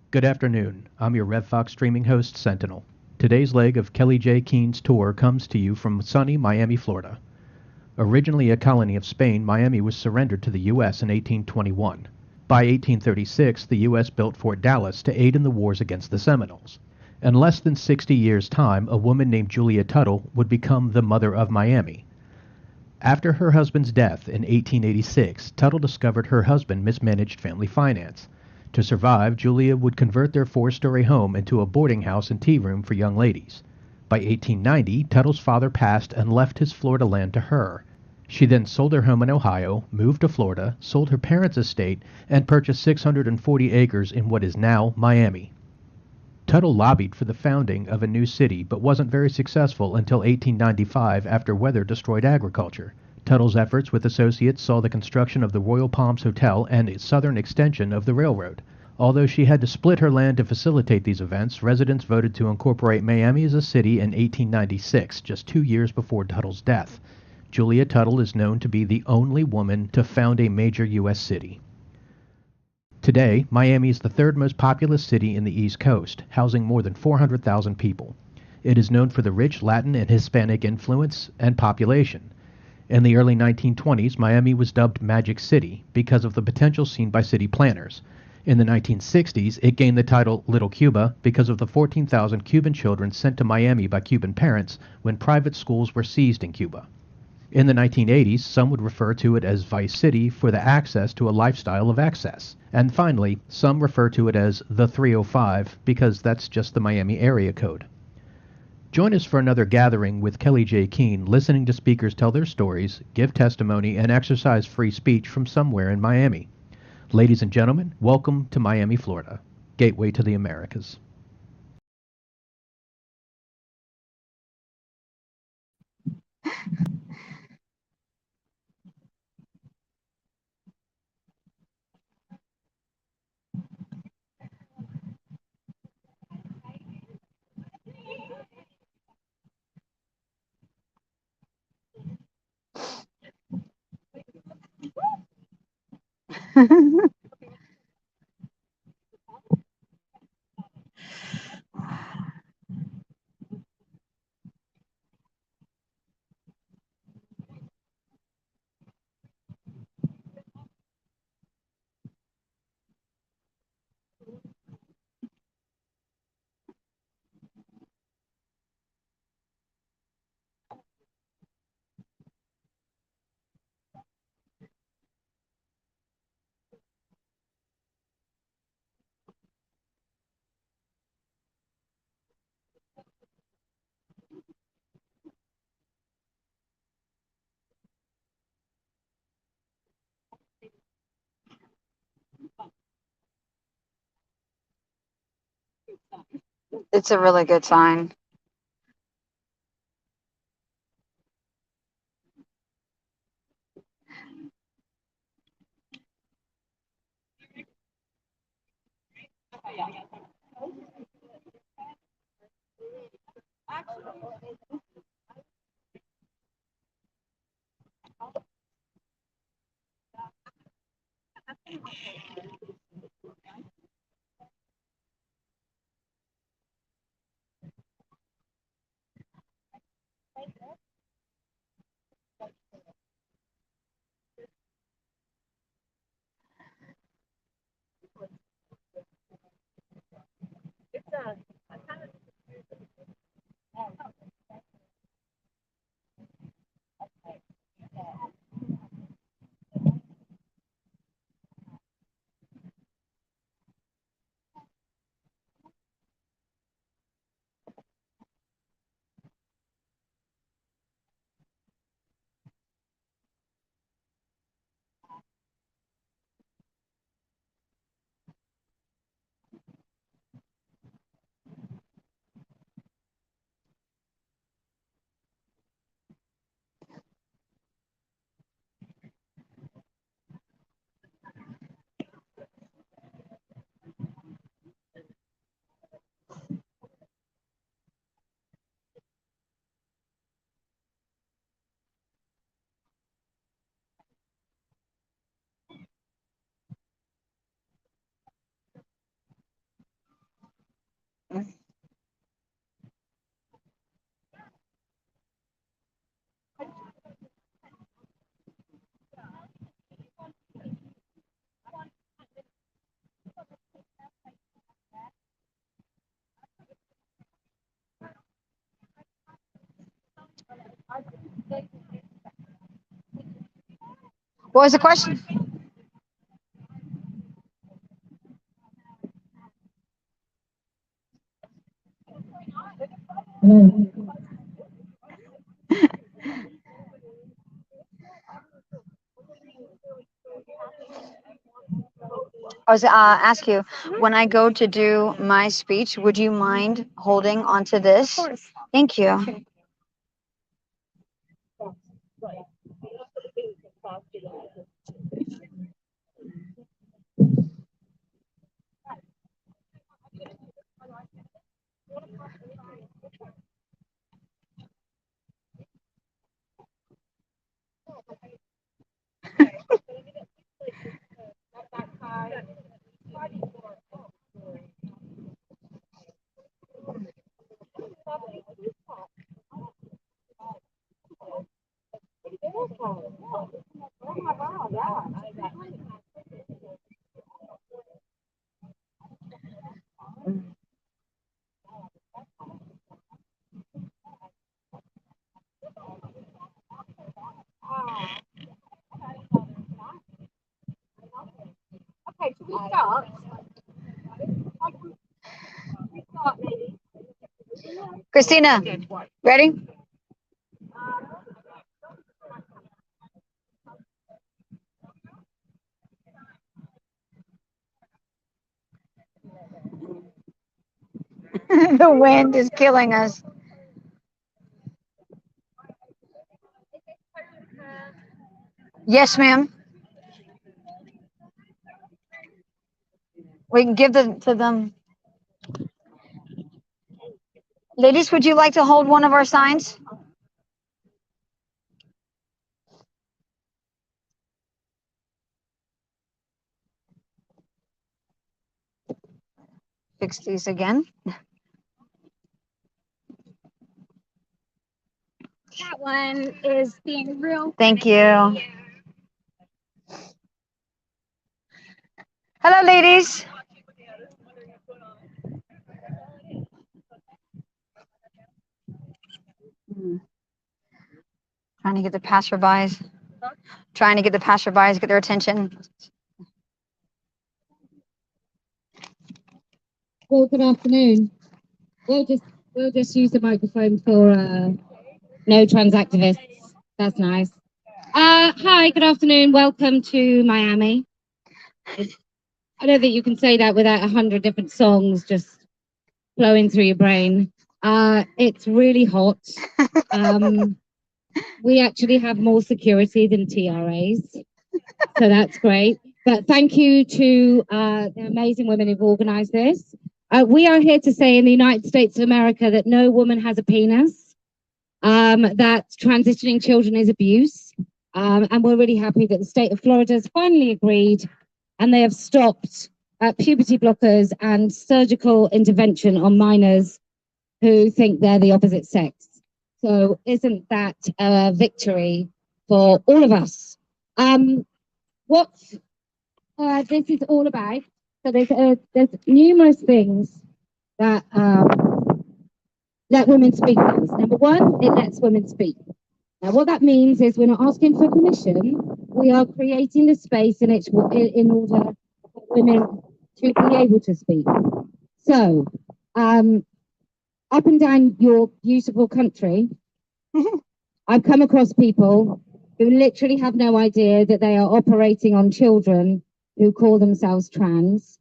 Good afternoon. I'm your RevFoXX streaming host, Sentinel. Today's leg of Kellie-Jay Keene's tour comes to you from sunny Miami, Florida. Originally a colony of Spain, Miami was surrendered to the U.S. in 1821. By 1836, the U.S. built Fort Dallas to aid in the wars against the Seminoles. In less than 60 years' time, a woman named Julia Tuttle would become the mother of Miami. After her husband's death in 1886, Tuttle discovered her husband mismanaged family finance. To survive, Julia would convert their four-story home into a boarding house and tea room for young ladies. By 1890, Tuttle's father passed and left his Florida land to her. She then sold her home in Ohio, moved to Florida, sold her parents' estate, and purchased 640 acres in what is now Miami. Tuttle lobbied for the founding of a new city, but wasn't very successful until 1895 after weather destroyed agriculture. Tuttle's efforts with associates saw the construction of the Royal Palms Hotel and its southern extension of the railroad. Although she had to split her land to facilitate these events, residents voted to incorporate Miami as a city in 1896, just 2 years before Tuttle's death. Julia Tuttle is known to be the only woman to found a major U.S. city. Today, Miami is the third most populous city in the East Coast, housing more than 400,000 people. It is known for the rich Latin and Hispanic influence and population. In the early 1920s, Miami was dubbed Magic City because of the potential seen by city planners. In the 1960s, it gained the title Little Cuba because of the 14,000 Cuban children sent to Miami by Cuban parents when private schools were seized in Cuba. In the 1980s, some would refer to it as Vice City for the access to a lifestyle of excess. And finally, some refer to it as the 305 because that's just the Miami area code. Join us for another gathering with Kellie-Jay Keene, listening to speakers tell their stories, give testimony, and exercise free speech from somewhere in Miami. Ladies and gentlemen, welcome to Miami, Florida, gateway to the Americas. It's a really good sign. What was the question? I was ask you, when I go to do my speech, would you mind holding onto this? Of course. Thank you. Okay, should we start? Christina, ready? The wind is killing us. Yes, ma'am. We can give them to them. Ladies, would you like to hold one of our signs? Fix these again. That one is being real. Thank you. Hello, ladies. Trying to get the passerbys. Trying to get the passerbys, get their attention. Well, good afternoon. We'll just use the microphone for no trans activists. That's nice. Hi, good afternoon. Welcome to Miami. I don't think you can say that without 100 different songs just flowing through your brain. It's really hot. We actually have more security than TRAs, so that's great. But thank you to the amazing women who've organized this. We are here to say in the United States of America that no woman has a penis, that transitioning children is abuse, and we're really happy that the state of Florida has finally agreed and they have stopped puberty blockers and surgical intervention on minors who think they're the opposite sex. So isn't that a victory for all of us? What this is all about, so there's numerous things that let women speak does. Number one, it lets women speak. Now, what that means is we're not asking for permission. We are creating the space in order for women to be able to speak. So, up and down your beautiful country, I've come across people who literally have no idea that they are operating on children who call themselves trans.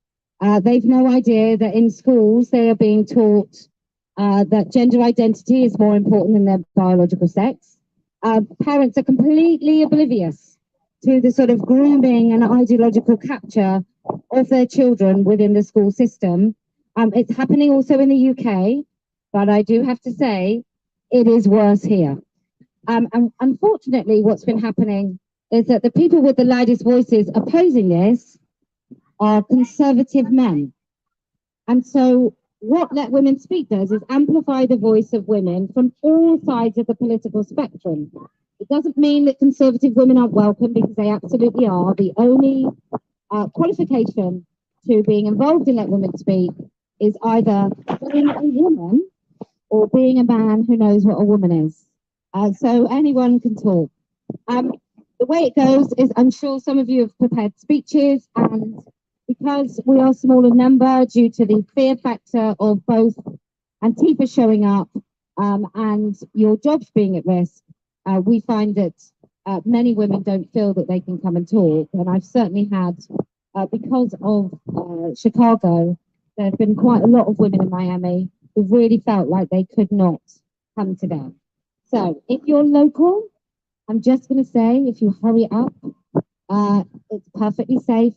They've no idea that in schools they are being taught that gender identity is more important than their biological sex. Parents are completely oblivious to the sort of grooming and ideological capture of their children within the school system. It's happening also in the UK, but I do have to say it is worse here. And unfortunately, what's been happening is that the people with the loudest voices opposing this are conservative men. And so what Let Women Speak does is amplify the voice of women from all sides of the political spectrum. It doesn't mean that conservative women aren't welcome, because they absolutely are. The only qualification to being involved in Let Women Speak is either being a woman or being a man who knows what a woman is. So anyone can talk. The way it goes is I'm sure some of you have prepared speeches, and because we are small in number due to the fear factor of both Antifa showing up and your jobs being at risk, we find that many women don't feel that they can come and talk. And I've certainly had, because of Chicago, there have been quite a lot of women in Miami who really felt like they could not come today. So if you're local, I'm just going to say, if you hurry up, it's perfectly safe,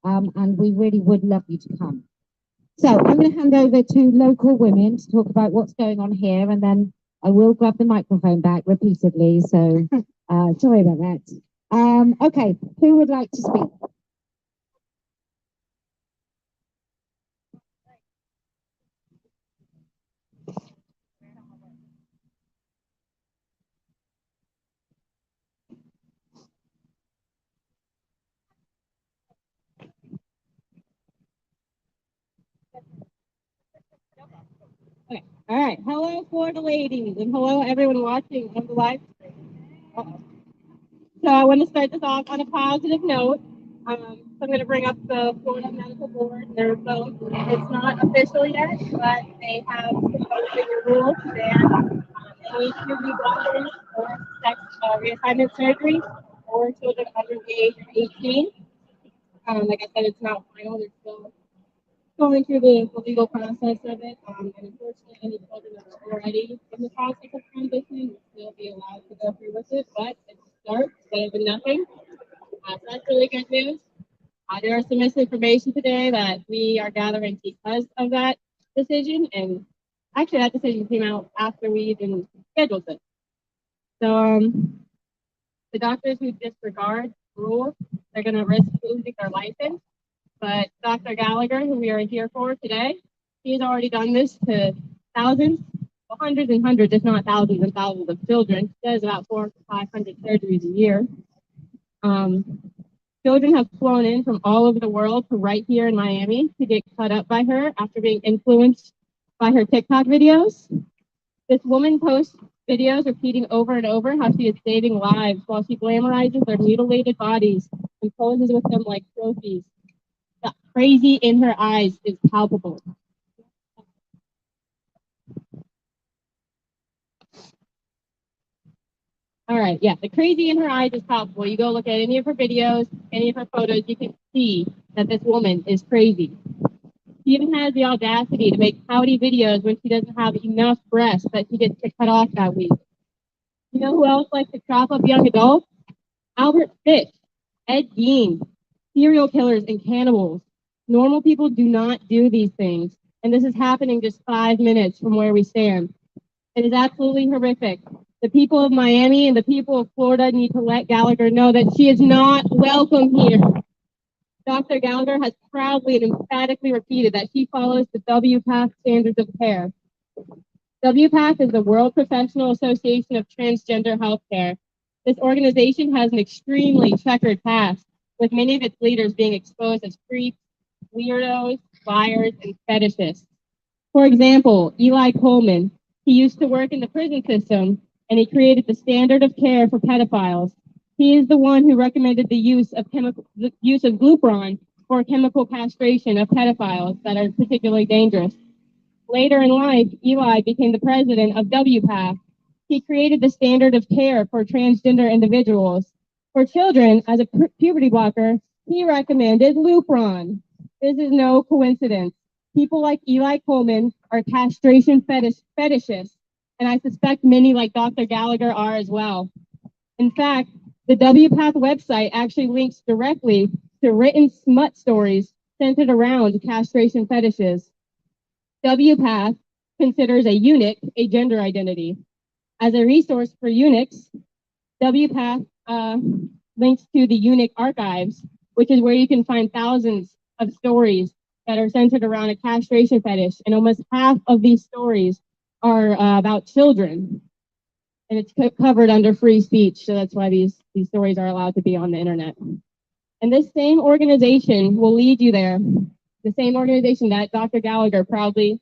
and we really would love you to come. So I'm going to hand over to local women to talk about what's going on here, and then I will grab the microphone back repeatedly. So sorry about that. Okay, who would like to speak? Okay. All right. Hello, Florida ladies, and hello, everyone watching on the live stream. So I want to start this off on a positive note. So I'm going to bring up the Florida Medical Board. Their vote. It's not official yet, but they have proposed a rule to ban any puberty blockers or sex reassignment surgery for children under the age of 18. Like I said, it's not final. They're still going through the legal process of it. And unfortunately, any children that are already in the process of transitioning will still be allowed to go through with it, but it's a start, better than nothing. So that's really good news. There is some misinformation today that we are gathering because of that decision, and actually that decision came out after we even scheduled it. So the doctors who disregard rules, they're going to risk losing their license. But Dr. Gallagher, who we are here for today, he's already done this to thousands, well, hundreds and hundreds, if not thousands and thousands of children. He does about 400 to 500 surgeries a year. Children have flown in from all over the world to right here in Miami to get cut up by her after being influenced by her TikTok videos. This woman posts videos repeating over and over how she is saving lives while she glamorizes their mutilated bodies and poses with them like trophies. The crazy in her eyes is palpable. All right, yeah, the crazy in her eyes is palpable. You go look at any of her videos, any of her photos, you can see that this woman is crazy. She even has the audacity to make pouty videos when she doesn't have enough breasts that she gets to cut off that week. You know who else likes to chop up young adults? Albert Fish, Ed Gein, serial killers and cannibals. Normal people do not do these things, and this is happening just 5 minutes from where we stand. It is absolutely horrific. The people of Miami and the people of Florida need to let Gallagher know that she is not welcome here. Dr. Gallagher has proudly and emphatically repeated that she follows the WPATH standards of care. WPATH is the World Professional Association of Transgender Healthcare. This organization has an extremely checkered past, with many of its leaders being exposed as creeps, weirdos, liars, and fetishists. For example, Eli Coleman, he used to work in the prison system, and he created the standard of care for pedophiles. He is the one who recommended the use of Glupron for chemical castration of pedophiles that are particularly dangerous. Later in life, Eli became the president of WPATH. He created the standard of care for transgender individuals. For children, as a puberty blocker, he recommended Lupron. This is no coincidence. People like Eli Coleman are castration fetishists, and I suspect many like Dr. Gallagher are as well. In fact, the WPATH website actually links directly to written smut stories centered around castration fetishes. WPATH considers a eunuch a gender identity. As a resource for eunuchs, WPATH links to the eunuch archives, which is where you can find thousands of stories that are centered around a castration fetish, and almost half of these stories are about children, and it's covered under free speech, so that's why these stories are allowed to be on the internet. And this same organization will lead you there, the same organization that Dr. Gallagher proudly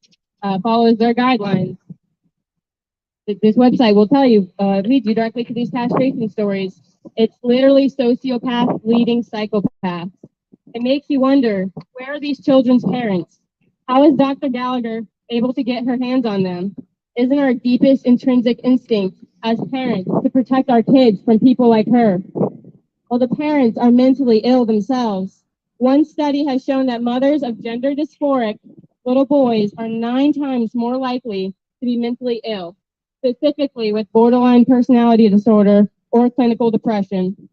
follows their guidelines. This website will tell you, leads you directly to these castration stories. It's literally sociopath leading psychopaths. It makes you wonder, where are these children's parents? How is Dr. Gallagher able to get her hands on them? Isn't our deepest intrinsic instinct as parents to protect our kids from people like her? Well, the parents are mentally ill themselves. One study has shown that mothers of gender dysphoric little boys are 9 times more likely to be mentally ill, specifically with borderline personality disorder or clinical depression.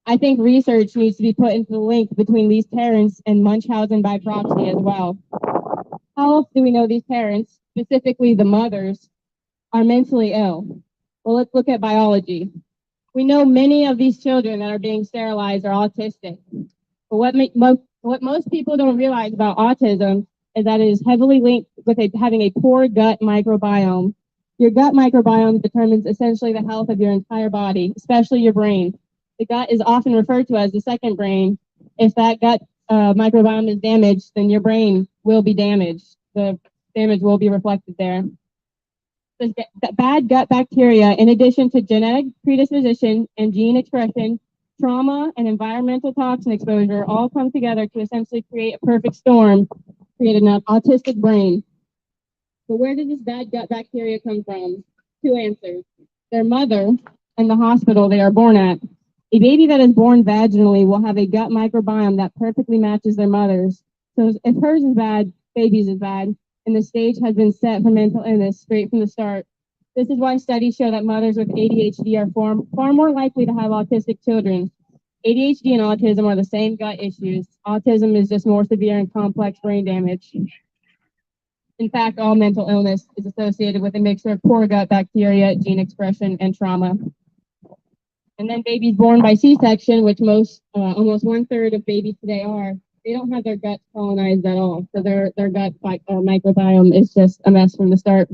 I think research needs to be put into the link between these parents and Munchausen by proxy as well. How else do we know these parents, specifically the mothers, are mentally ill? Well, let's look at biology. We know many of these children that are being sterilized are autistic. But what most people don't realize about autism is that it is heavily linked with having a poor gut microbiome. Your gut microbiome determines essentially the health of your entire body, especially your brain. The gut is often referred to as the second brain. If that gut microbiome is damaged, then your brain will be damaged. The damage will be reflected there. The bad gut bacteria, in addition to genetic predisposition and gene expression, trauma, and environmental toxin exposure all come together to essentially create a perfect storm, create an autistic brain. But where does this bad gut bacteria come from? 2 answers. Their mother and the hospital they are born at. A baby that is born vaginally will have a gut microbiome that perfectly matches their mother's. So if hers is bad, baby's is bad, and the stage has been set for mental illness straight from the start. This is why studies show that mothers with ADHD are far more likely to have autistic children. ADHD and autism are the same gut issues. Autism is just more severe and complex brain damage. In fact, all mental illness is associated with a mixture of poor gut bacteria, gene expression, and trauma. And then babies born by C-section, which almost 1/3 of babies today are, they don't have their guts colonized at all. So their gut microbiome is just a mess from the start.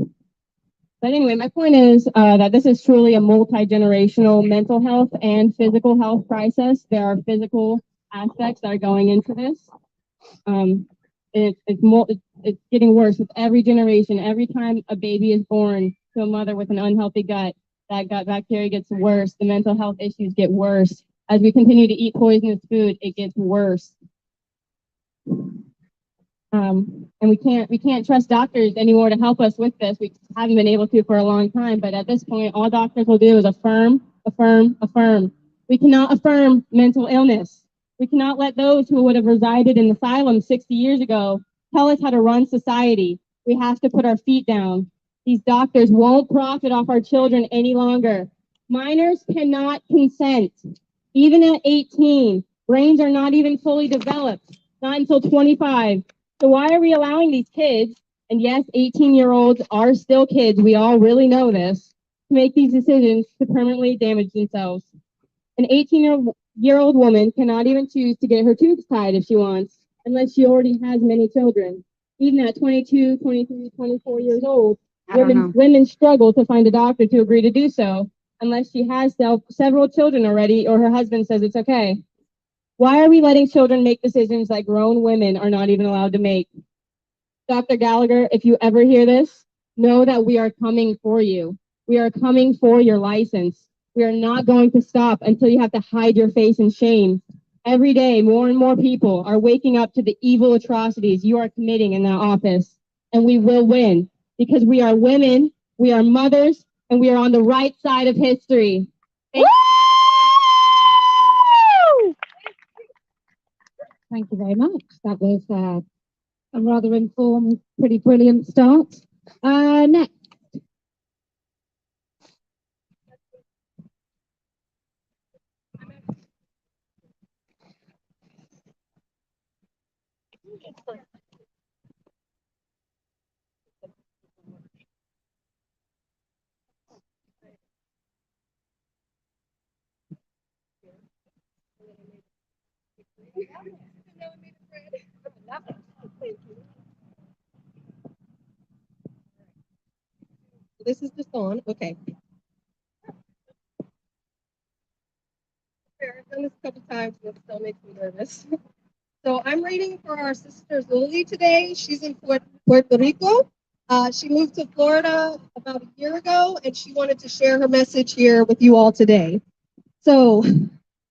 But anyway, my point is that this is truly a multi-generational mental health and physical health crisis. There are physical aspects that are going into this. It's getting worse with every generation. Every time a baby is born to a mother with an unhealthy gut, that gut bacteria gets worse. The mental health issues get worse. As we continue to eat poisonous food, it gets worse. And we can't trust doctors anymore to help us with this. We haven't been able to for a long time, but at this point, all doctors will do is affirm, affirm, affirm. We cannot affirm mental illness. We cannot let those who would have resided in asylums 60 years ago tell us how to run society. We have to put our feet down. These doctors won't profit off our children any longer. Minors cannot consent. Even at 18, brains are not even fully developed, not until 25. So why are we allowing these kids, and yes, 18-year-olds are still kids, we all really know this, to make these decisions to permanently damage themselves? An 18-year-old woman cannot even choose to get her tubes tied if she wants, unless she already has many children. Even at 22, 23, 24 years old, women struggle to find a doctor to agree to do so, unless she has several children already or her husband says it's okay. Why are we letting children make decisions that grown women are not even allowed to make? Dr. Gallagher, if you ever hear this, know that we are coming for you. We are coming for your license. We are not going to stop until you have to hide your face in shame. Every day, more and more people are waking up to the evil atrocities you are committing in that office. And we will win because we are women, we are mothers, and we are on the right side of history. Thank you very much. That was a rather informed, pretty brilliant start. Next. This is just on. Okay. I've done this a couple times and it still makes me nervous. So I'm reading for our sister Lily today. She's in Puerto Rico. She moved to Florida about a year ago, and she wanted to share her message here with you all today. So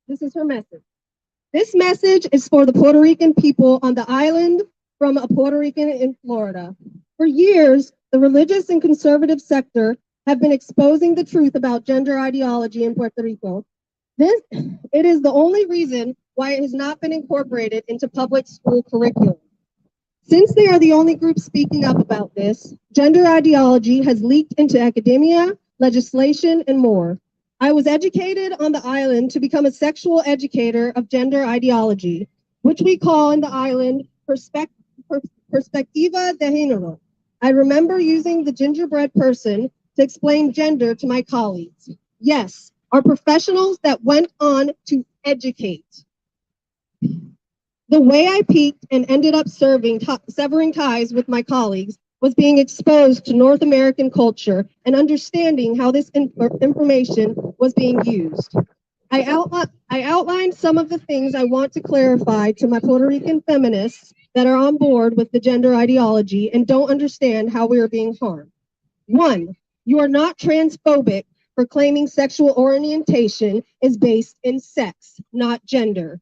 this is her message. This message is for the Puerto Rican people on the island from a Puerto Rican in Florida. For years, the religious and conservative sector have been exposing the truth about gender ideology in Puerto Rico. It is the only reason why it has not been incorporated into public school curriculum. Since they are the only group speaking up about this, gender ideology has leaked into academia, legislation, and more. I was educated on the island to become a sexual educator of gender ideology, which we call in the island perspectiva de género. I remember using the gingerbread person to explain gender to my colleagues. Yes, our professionals that went on to educate. The way I peaked and ended up severing ties with my colleagues was being exposed to North American culture and understanding how this information was being used. I outlined some of the things I want to clarify to my Puerto Rican feminists that are on board with the gender ideology and don't understand how we are being harmed. 1, you are not transphobic for claiming sexual orientation is based in sex, not gender.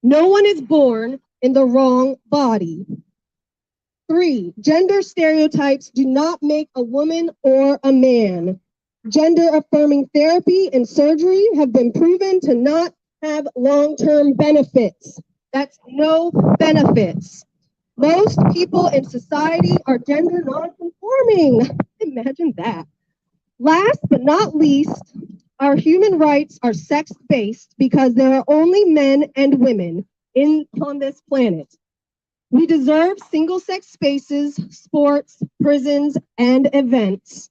No one is born in the wrong body. 3, gender stereotypes do not make a woman or a man. Gender affirming therapy and surgery have been proven to not have long-term benefits. That's no benefits. Most people in society are gender non-conforming. Imagine that. Last but not least, our human rights are sex-based because there are only men and women on this planet. We deserve single-sex spaces, sports, prisons, and events.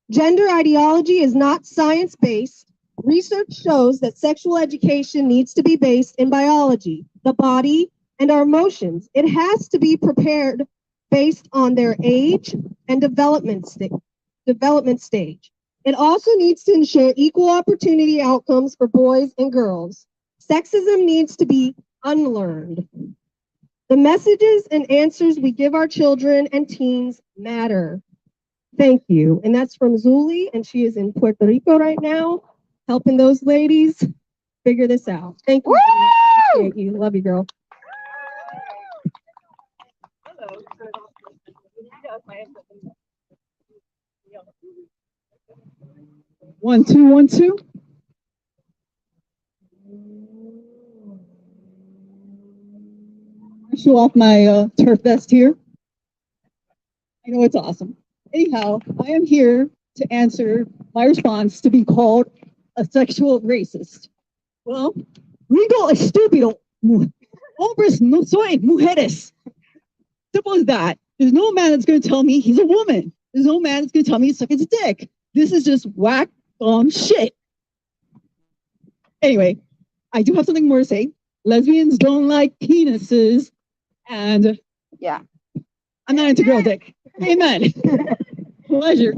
Gender ideology is not science-based. Research shows that sexual education needs to be based in biology, the body, and our emotions. It has to be prepared based on their age and development stage. It also needs to ensure equal opportunity outcomes for boys and girls. Sexism needs to be unlearned. The messages and answers we give our children and teens matter. Thank you. And that's from Zuli, and she is in Puerto Rico right now, helping those ladies figure this out. Thank you. Appreciate you. Love you, girl. 1 2 1 2. I show off my turf vest here. I know it's awesome. Anyhow, I am here to answer my response to be called a sexual racist. Well, legal estúpido. Hombres no soy mujeres. Simple as that. There's no man that's going to tell me he's a woman. There's no man that's going to tell me he's sucking his dick. This is just whack shit. Anyway, I do have something more to say. Lesbians don't like penises, and Yeah. I'm not into girl dick. Amen. Pleasure.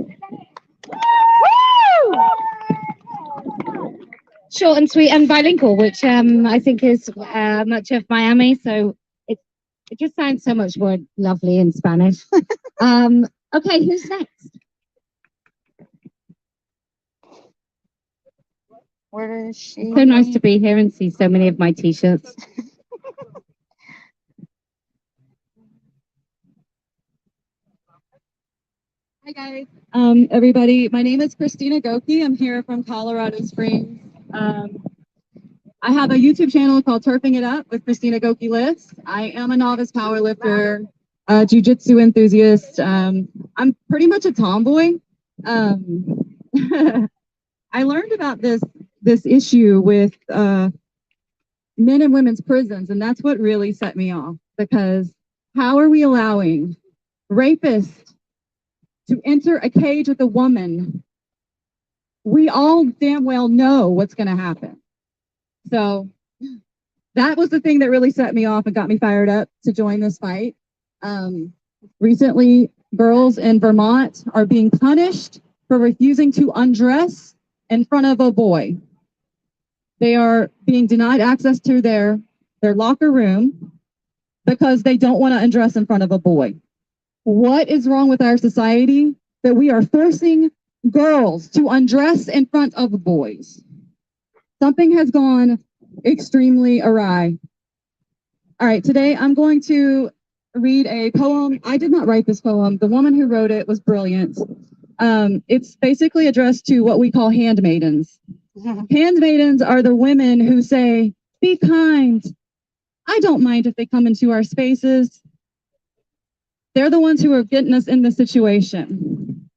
Short and sweet and bilingual, which I think is much of Miami. So it just sounds so much more lovely in Spanish. Okay, who's next? Where is she? So nice to be here and see so many of my t-shirts. Hi guys, everybody. My name is Christina Goki. I'm here from Colorado Springs. I have a YouTube channel called Turfing It Up with Christina Goki Lifts. I am a novice powerlifter, jiu-jitsu enthusiast. I'm pretty much a tomboy. I learned about this issue with men and women's prisons, and that's what really set me off, because how are we allowing rapists to enter a cage with a woman? We all damn well know what's going to happen. So that was the thing that really set me off and got me fired up to join this fight. Recently, girls in Vermont are being punished for refusing to undress in front of a boy. They are being denied access to their locker room because they don't want to undress in front of a boy. What is wrong with our society that we are forcing girls to undress in front of boys? Something has gone extremely awry. All right, today I'm going to read a poem. I did not write this poem. The woman who wrote it was brilliant. It's basically addressed to what we call handmaidens. Handmaidens are the women who say, be kind. I don't mind if they come into our spaces. They're the ones who are getting us in this situation.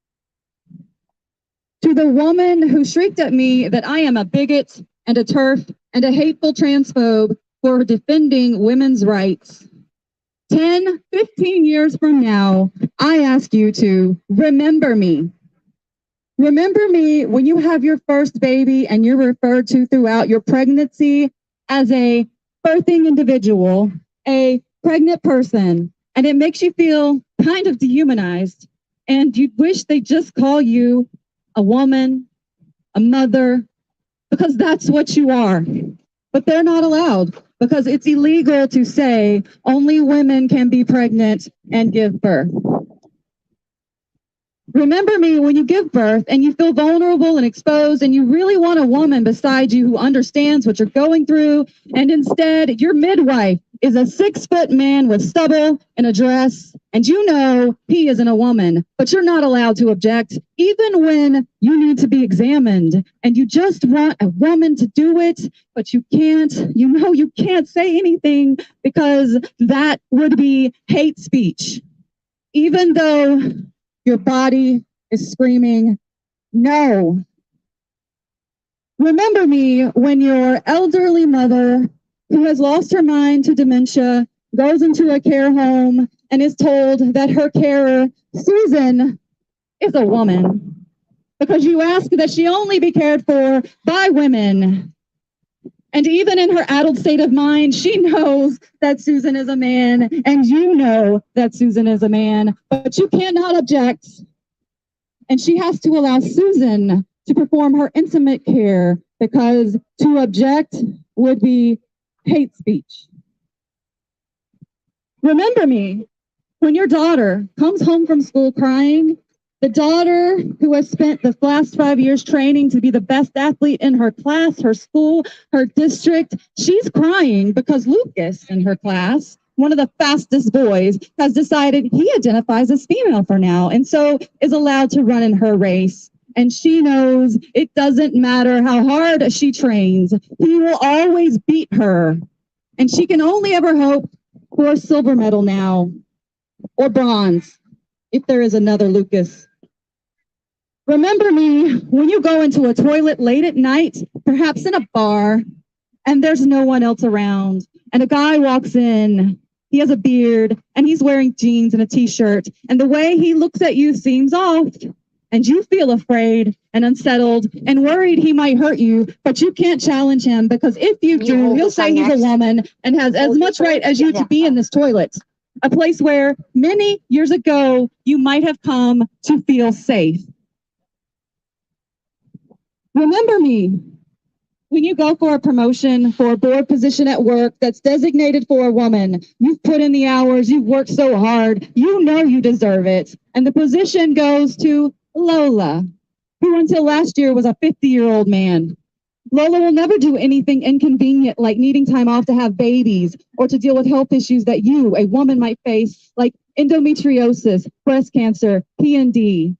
To the woman who shrieked at me that I am a bigot and a TERF and a hateful transphobe for defending women's rights. 10, 15 years from now, I ask you to remember me. Remember me when you have your first baby and you're referred to throughout your pregnancy as a birthing individual, a pregnant person, and it makes you feel kind of dehumanized, and you wish they just call you a woman, a mother, because that's what you are. But they're not allowed because it's illegal to say only women can be pregnant and give birth. Remember me when you give birth and you feel vulnerable and exposed and you really want a woman beside you who understands what you're going through, and instead your midwife is a 6-foot man with stubble and a dress, and you know he isn't a woman, but you're not allowed to object even when you need to be examined and you just want a woman to do it, but you can't. You know you can't say anything because that would be hate speech, even though your body is screaming, no. Remember me when your elderly mother, who has lost her mind to dementia, goes into a care home and is told that her carer, Susan, is a woman, because you ask that she only be cared for by women. And even in her adult state of mind, she knows that Susan is a man, and you know that Susan is a man, but you cannot object. And she has to allow Susan to perform her intimate care, because to object would be hate speech. Remember me when your daughter comes home from school crying, the daughter who has spent the last 5 years training to be the best athlete in her class, her school, her district. She's crying because Lucas in her class, one of the fastest boys, has decided he identifies as female for now and so is allowed to run in her race. And she knows it doesn't matter how hard she trains, he will always beat her. And she can only ever hope for a silver medal now, or bronze, if there is another Lucas. Remember me when you go into a toilet late at night, perhaps in a bar, and there's no one else around, and a guy walks in. He has a beard, and he's wearing jeans and a t-shirt, and the way he looks at you seems off, and you feel afraid and unsettled and worried he might hurt you, but you can't challenge him, because if you do, he'll say he's a woman and has as much right as you to be in this toilet, a place where many years ago you might have come to feel safe. Remember me when you go for a promotion for a board position at work that's designated for a woman. You've put in the hours, you've worked so hard, you know you deserve it. And the position goes to Lola, who until last year was a 50-year-old man. Lola will never do anything inconvenient like needing time off to have babies or to deal with health issues that you, a woman, might face, like endometriosis, breast cancer, P&D.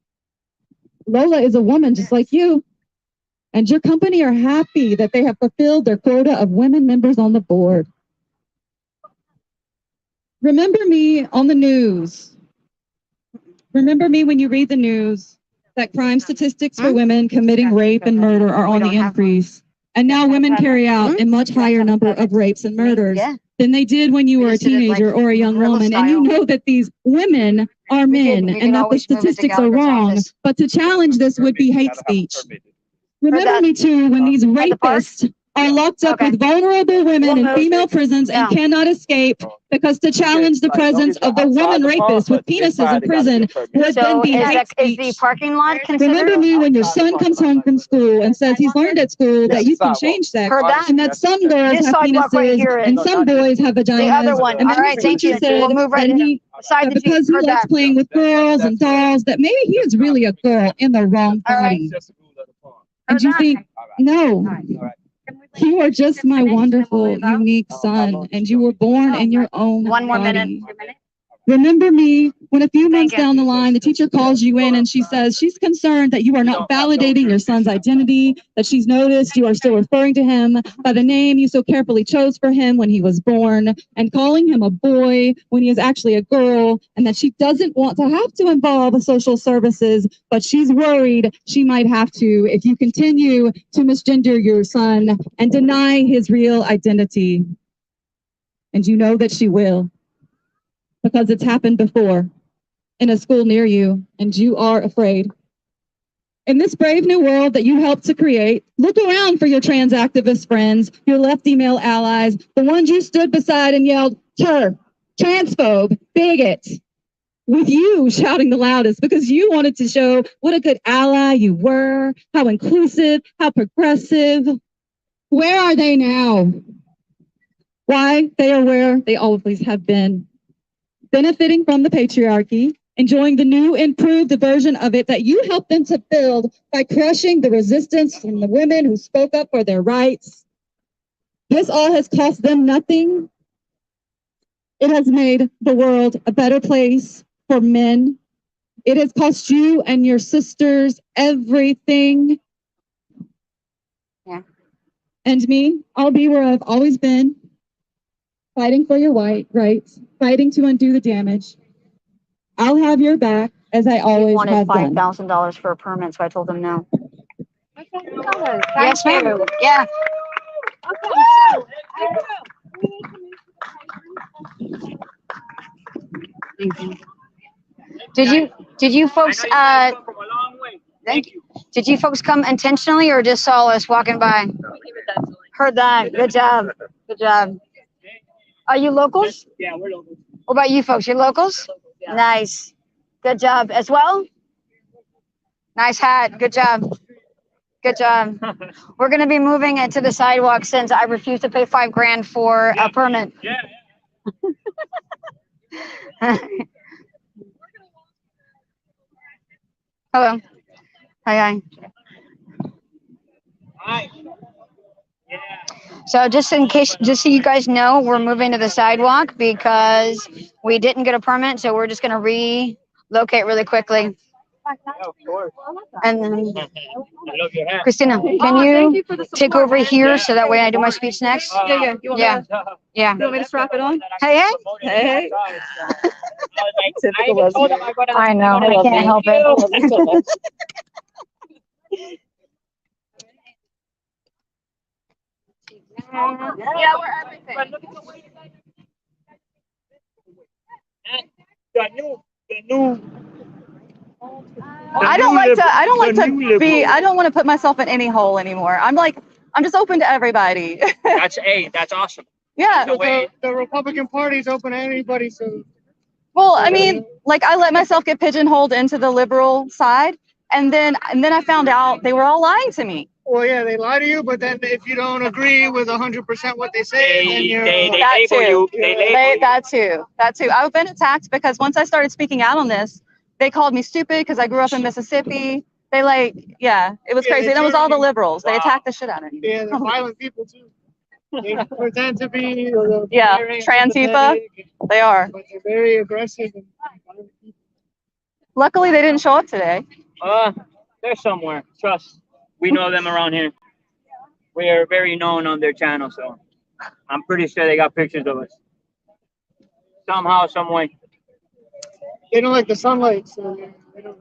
Lola is a woman just like you. And your company are happy that they have fulfilled their quota of women members on the board. Remember me on the news. Remember me when you read the news that crime statistics for women committing rape and murder are on the increase. And now women carry out a much higher number of rapes and murders than they did when you were a teenager or a young woman. And you know that these women are men and that the statistics are wrong. But to challenge this would be hate speech. Remember me too when these rapists are locked up with vulnerable women in female prisons and cannot escape, because to challenge the presence of the woman rapist with penises in prison would then be hate speech. Is the parking lot considered? Remember me when your son comes home from school and says he's learned at school that you can change sex, and that some girls have penises and some boys have vaginas. The other one. And All right, thank you. Said, We'll move right and he Besides the because he heard likes that. playing with girls and dolls, that maybe he is really a girl in the wrong All right. body. And you think, no, you are just my wonderful, unique son, and you were born in your own One more body. minute. 2 minutes. Remember me when a few months you. down the line, the teacher calls you in and she says she's concerned that you are not validating your son's identity, that she's noticed you are still referring to him by the name you so carefully chose for him when he was born and calling him a boy when he is actually a girl, and that she doesn't want to have to involve social services, but she's worried she might have to if you continue to misgender your son and deny his real identity. And you know that she will, because it's happened before in a school near you, and you are afraid. In this brave new world that you helped to create, look around for your trans activist friends, your lefty male allies, the ones you stood beside and yelled, "TERF, transphobe, bigot," with you shouting the loudest because you wanted to show what a good ally you were, how inclusive, how progressive. Where are they now? Why? They are where they always have been, benefiting from the patriarchy, enjoying the new, improved version of it that you helped them to build by crushing the resistance from the women who spoke up for their rights. This all has cost them nothing. It has made the world a better place for men. It has cost you and your sisters everything. Yeah. And me, I'll be where I've always been, fighting for your white rights, fighting to undo the damage. I'll have your back as I He always wanted have done. $5,000 for a permit, so I told him no. Yes, ma'am. Yeah. Did you folks thank you. Did you folks come intentionally or just saw us walking by? Heard that. Good job. Good job. Are you locals? Yeah, we're locals. What about you folks? You're locals? Yeah. Nice. Good job as well. Nice hat. Good job. Good job. We're going to be moving it to the sidewalk since I refuse to pay $5,000 for a permit. Yeah. Hello. Hi. Hi. Yeah. So just in case, just so you guys know, we're moving to the sidewalk because we didn't get a permit. So we're just going to relocate really quickly. Yeah, of course. And then, I love your hat. Christina, can you take over here so that way I do my speech next? Yeah. You want Yeah. Yeah. You want me to strap it on? Hey. Hey. I know. I can't help it. Yeah, we're everything. The new. I don't like I don't want to put myself in any hole anymore. I'm just open to everybody. That's awesome. Yeah. The Republican Party is open to anybody, so. Well, I mean, I let myself get pigeonholed into the liberal side, and then I found out they were all lying to me. Well, yeah, they lie to you, but then if you don't agree with 100% what they say, then you're. They That label too. you. They label you. That too. I've been attacked because once I started speaking out on this, they called me stupid because I grew up in Mississippi. They it was crazy. And it was all the liberals. They attacked the shit out of me. Yeah, they're violent people too. They pretend to be. Transifa. They are. But they're very aggressive and violent people. Luckily, they didn't show up today. They're somewhere. Trust. We know them around here. We are very known on their channel, so I'm pretty sure they got pictures of us. Somehow, some way. They don't like the sunlight, so they don't.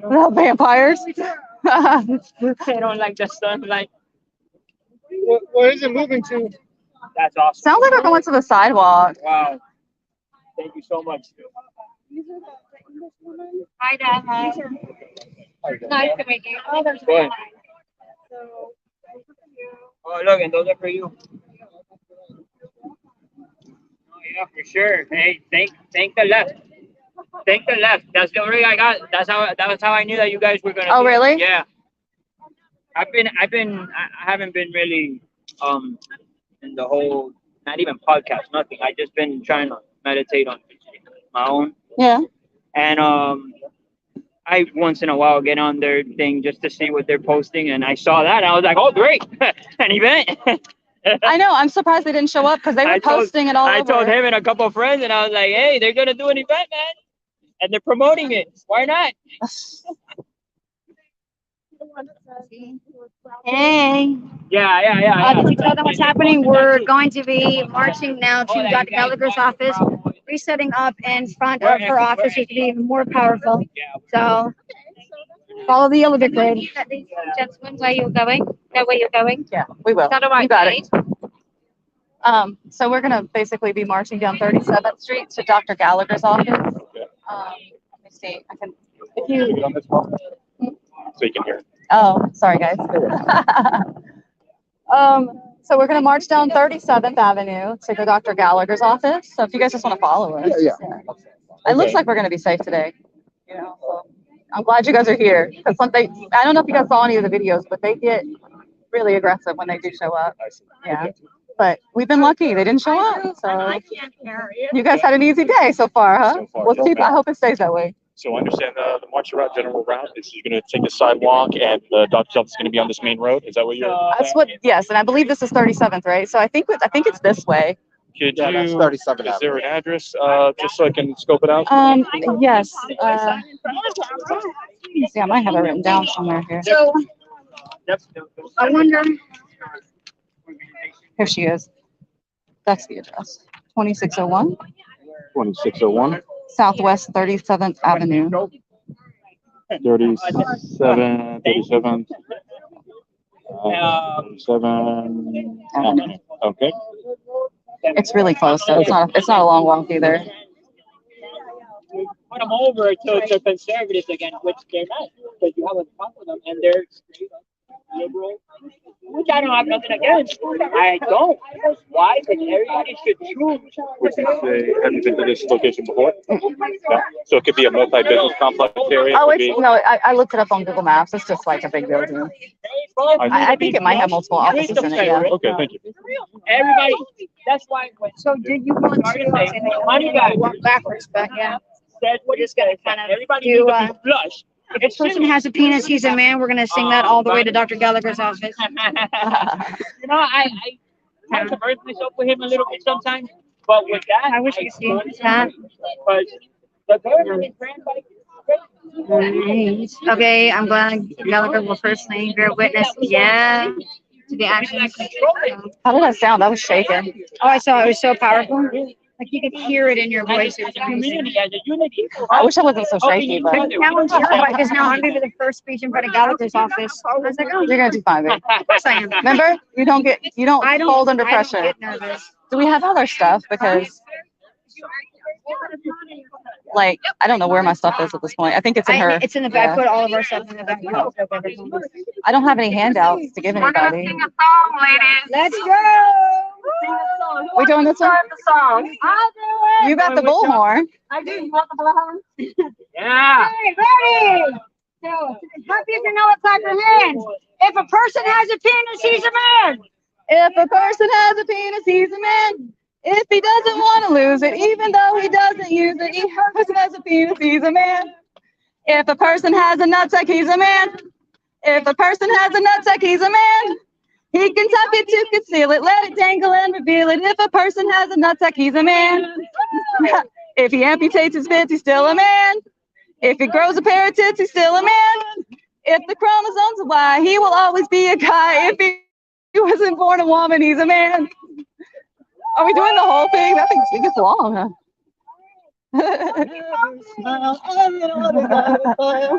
Well, vampires. They don't like the sunlight. Where is it moving to? That's awesome. Sounds like we're going to the sidewalk. Wow. Thank you so much. Hi, Dad. Nice to meet you. Oh, there's Go ahead. So, Oh, look, and those are for you. Oh, yeah, for sure. Hey, thank the left. Thank the left. That's the ring I got. That's how I knew that you guys were gonna. Oh, really? Yeah. I haven't been really in the whole, not even podcast, nothing. I just been trying to meditate on my own. Yeah. And I once in a while get on their thing just to see what they're posting, and I saw that, and I was like, oh great, an event. I know. I'm surprised they didn't show up because they were posting it all over. I told him and a couple of friends, and I was like, hey, they're gonna do an event, man, and they're promoting it. Why not? Hey. Yeah. Did you tell them what's happening? We're going to be marching now to Dr. Gallagher's office, resetting up in front of her office, which will be even more powerful. So follow the yellow brick road. Gentlemen, where you're going? Know where you're going? Yeah, we will. Is that all right, You got Kate? it. So we're gonna basically be marching down 37th Street to Dr. Gallagher's office. Let me see. I can. If you. So you can hear. Oh, sorry guys. So we're gonna march down 37th Avenue to go Dr. Gallagher's office. So if you guys just want to follow us. Yeah. It looks like we're gonna be safe today. You know, so I'm glad you guys are here because I don't know if you guys saw any of the videos, but they get really aggressive when they do show up. Yeah. But we've been lucky; they didn't show up. So you guys had an easy day so far, huh? So far, We'll see. I hope it stays that way. So I understand the march route, general route, is you're going to take the sidewalk, and the doctor's office is going to be on this main road. Is that what you're? That's what. Yes, and I believe this is 37th, right? So I think it's this way. Could Yeah, that's 37 Is there an address, just so I can scope it out? Yes. Let me see, I might have it written down somewhere here. So I wonder. Here she is. That's the address. 2601. 2601. Southwest 37th Avenue. 37. 37 Avenue. Okay. It's really close, so it's not a long walk either. Put them over to the conservatives again, which they're not, because you have a problem with them, and they're straight up liberal, which I don't have nothing against. I don't. Why? Because everybody should choose. Would you say, have you been to this location before? No? So it could be a multi-business complex area. Oh, no, I looked it up on Google Maps. It's just like a big building. I think it might have multiple offices in it, yeah. Okay, thank you. Everybody, that's why. So did you want to money guy walk backwards, but yeah. Said we're just gonna kind of do, needs to be flush. If this person has a penis, he's a man. We're gonna sing that all the way to Dr. Gallagher's office. You know, I controverse myself with him a little bit sometimes, but with that, I wish you could see that. But the government Nice. Okay, I'm glad Gallagher will personally bear witness. Yeah. To the actions. How did that sound? That was shaking. Oh, I saw it. It was so powerful. Like you could hear it in your voice. It was amazing. I wish I wasn't so shaky, but now I'm terrified because now I'm going to be the first speech in front of Gallagher's office. I was like, oh, you're gonna do fine, babe. Of course I am. Remember, you don't fold under pressure. I don't get nervous. Do we have other stuff? Because like I don't know where my stuff is at this point. I think it's in her. It's in the back. Yeah. Put all of our stuff in the back. I don't have any handouts to give anybody. Sing a song, ladies. Let's go. We're doing this one? The song. I'll do it. You got the bullhorn. I do. You want the bullhorn? Yeah. Okay, ready. So, as happy as you know it, clap your hands. If a person has a penis, he's a man. If a person has a penis, he's a man. If he doesn't want to lose it, even though he doesn't use it, if a person has a penis, he's a man. If a person has a nutsack, he's a man. If a person has a nutsack, he's a man. He can tuck it to conceal it, let it dangle and reveal it. If a person has a nutsack, he's a man. If he amputates his fits, he's still a man. If he grows a pair of tits, he's still a man. If the chromosomes are Y, he will always be a guy. If he wasn't born a woman, he's a man. Are we doing the whole thing? That thing gets long, huh?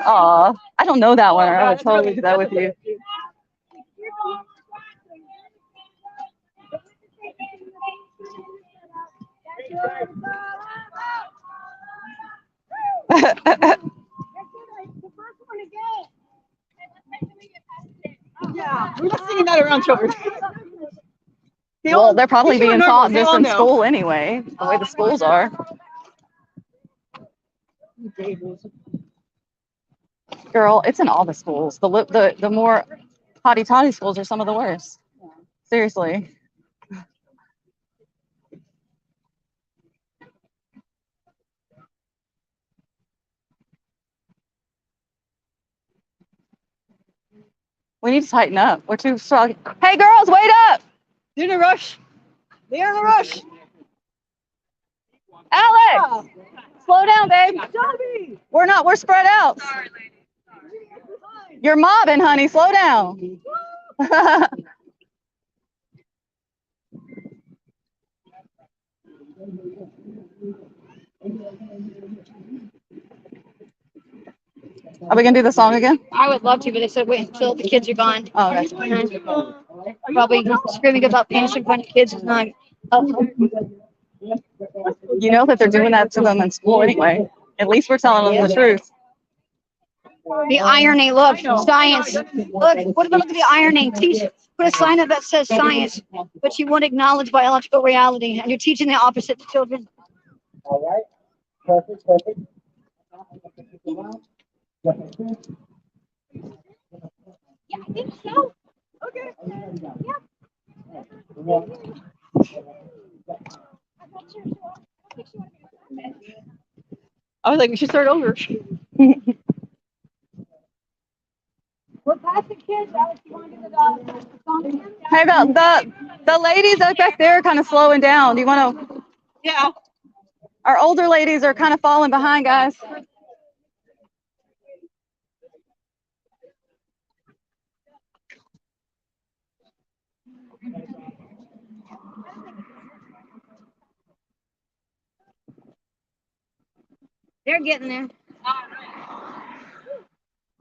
Aw, I don't know that one, or I would totally do that with you. Yeah, we're not singing that around children. Well, they're probably being taught this in school anyway, the way the schools are. Girl, it's in all the schools. The more hotty-toddy schools are some of the worst. Seriously. We need to tighten up. We're too strong. Hey, girls, wait up! They're in a rush. They're in a rush. Alex! Slow down, babe. We're not. We're spread out. You're mobbing, honey. Slow down. Are we going to do the song again? I would love to, but they said wait until the kids are gone. Oh, that's Probably screaming about penis in front of kids is not helpful. You know that they're doing that to them in school anyway. At least we're telling them the truth. The irony, look, science. Look, look at the irony. Put a sign up that says science, but you won't acknowledge biological reality, and you're teaching the opposite to children. All right. Perfect, perfect. Yeah, I think so. Okay. Yeah. I was like, we should start over. We're past the kids. Alex, you want to do the song again? Hey, the ladies up back there are kind of slowing down. Do you want to? Yeah. Our older ladies are kind of falling behind, guys. They're getting there.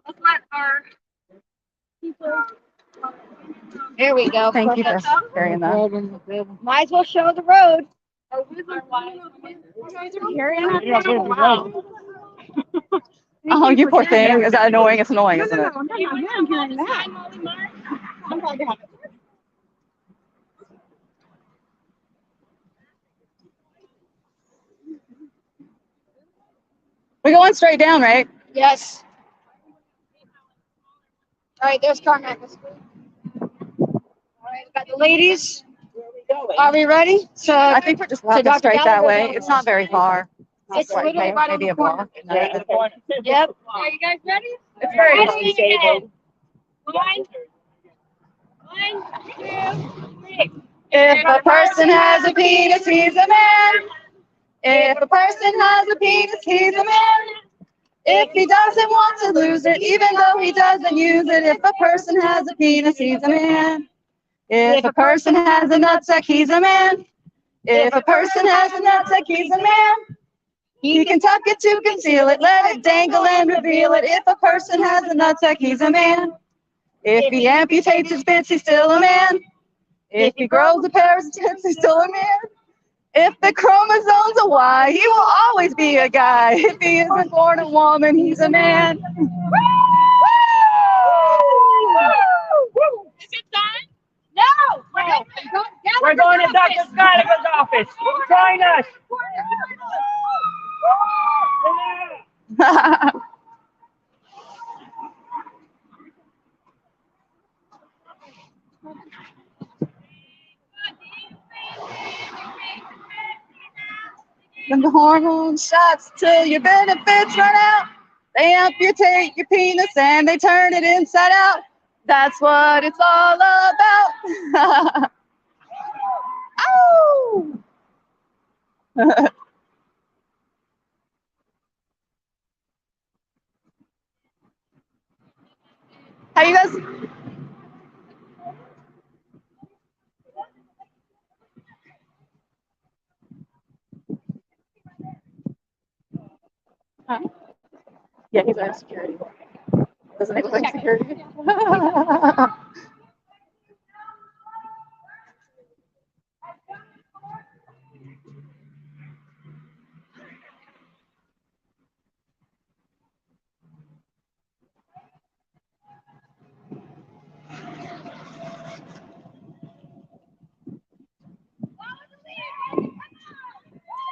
Let's let our people. There we go. Thank you for Perfect. carrying that. Might as well show the road. Oh, you poor thing. Is that annoying? It's annoying, isn't it? I'm hearing that. I'm glad to have it. We're going straight down, right? Yes. All right, there's Carmack. All right, got the ladies. Are we ready? So I think we're just walking Dr. straight that Gallagher way. goes. It's not very far. It's literally right on maybe the a block. corner. Yep. Yep. Are you guys ready? It's very Ready, close. again. 1, 2, 3. If a person has a penis, he's a man. If a person has a penis, he's a man. If he doesn't want to lose it, even though he doesn't use it, if a person has a penis, he's a man. If a person has a nutsack, he's a man. If a person has a nutsack, he's a man. He can tuck it to conceal it, let it dangle and reveal it. If a person has a nutsack, he's a man. If he amputates his bits, he's still a man. If he grows a pair of tits, he's still a man. If the chromosome's a Y, he will always be a guy. If he isn't born a woman, he's a man. Is it done? No. We're going to Dr. Gallagher's office. Join us. Then the hormone shots till your benefits run out. They amputate your penis and they turn it inside out. That's what it's all about. Ow! How you guys? Huh? Yeah, he's at security. Doesn't it look like security?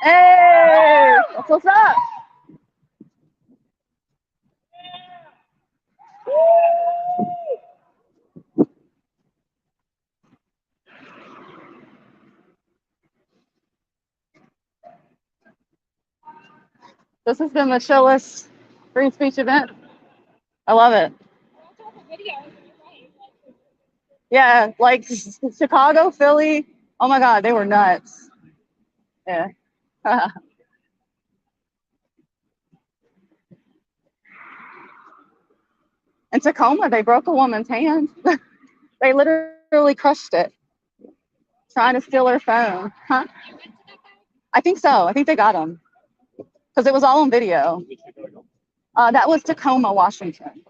Hey, what's up? This has been the chillest free speech event. I love it. Yeah, like Chicago, Philly. Oh my God, they were nuts. Yeah. In Tacoma, they broke a woman's hand. They literally crushed it, trying to steal her phone. Huh? I think so. I think they got him because it was all on video. That was Tacoma, Washington.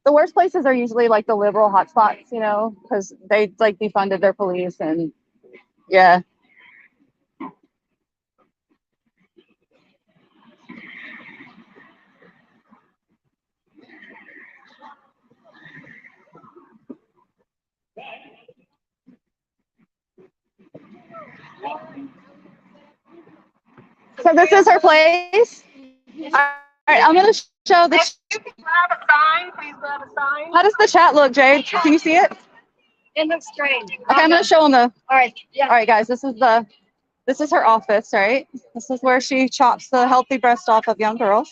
The worst places are usually like the liberal hotspots, you know, because they like defunded their police and yeah. So this is her place. All right, I'm gonna show the. If you grab a sign, please grab a sign. How does the chat look, Jade? Can you see it? It looks strange. Okay, I'm gonna show them the. All right. Yeah. All right, guys, this is her office, right? This is where she chops the healthy breast off of young girls.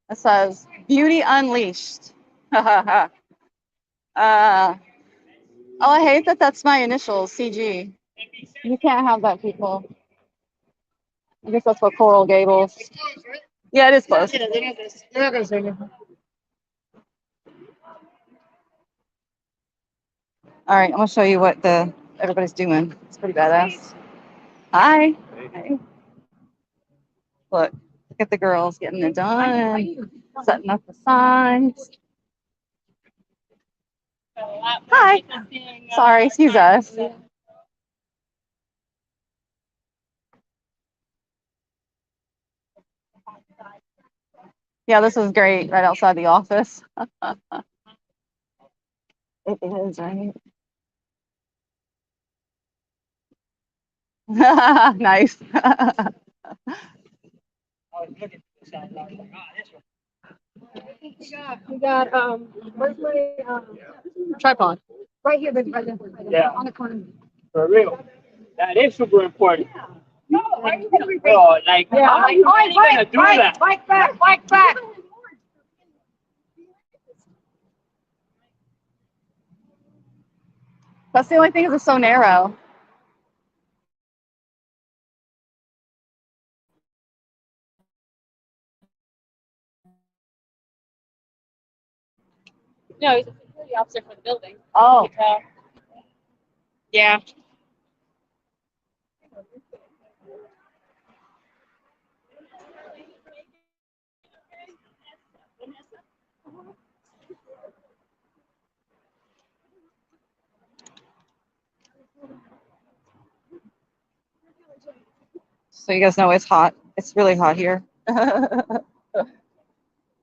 It says "Beauty Unleashed." Oh, I hate that. That's my initials, CG. You can't have that, people. I guess that's what Coral Gables. Yeah, it is close. Yeah, they're not gonna say anything. All right, I'm gonna show you what everybody's doing. It's pretty badass. Hi. Hey. Look at the girls getting it done, setting up the signs. Hi. Sorry, excuse us. Yeah, this is great right outside the office. It is, right? Nice. We got where's my tripod? Right here, baby, right there. Yeah. On the corner. For real. That is super important. No, why are you gonna be Bro, like, yeah, how are you really gonna do that? Bike back, bike back. That's the only thing is it's so narrow. No, he's a security officer for the building. Oh. Yeah. So you guys know it's hot. It's really hot here.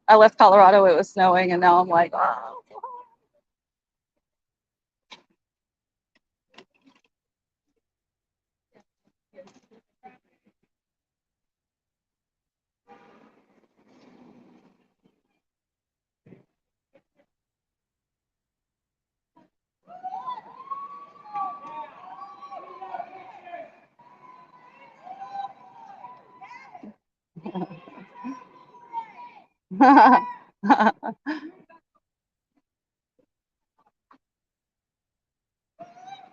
I left Colorado, it was snowing, and now I'm like, oh.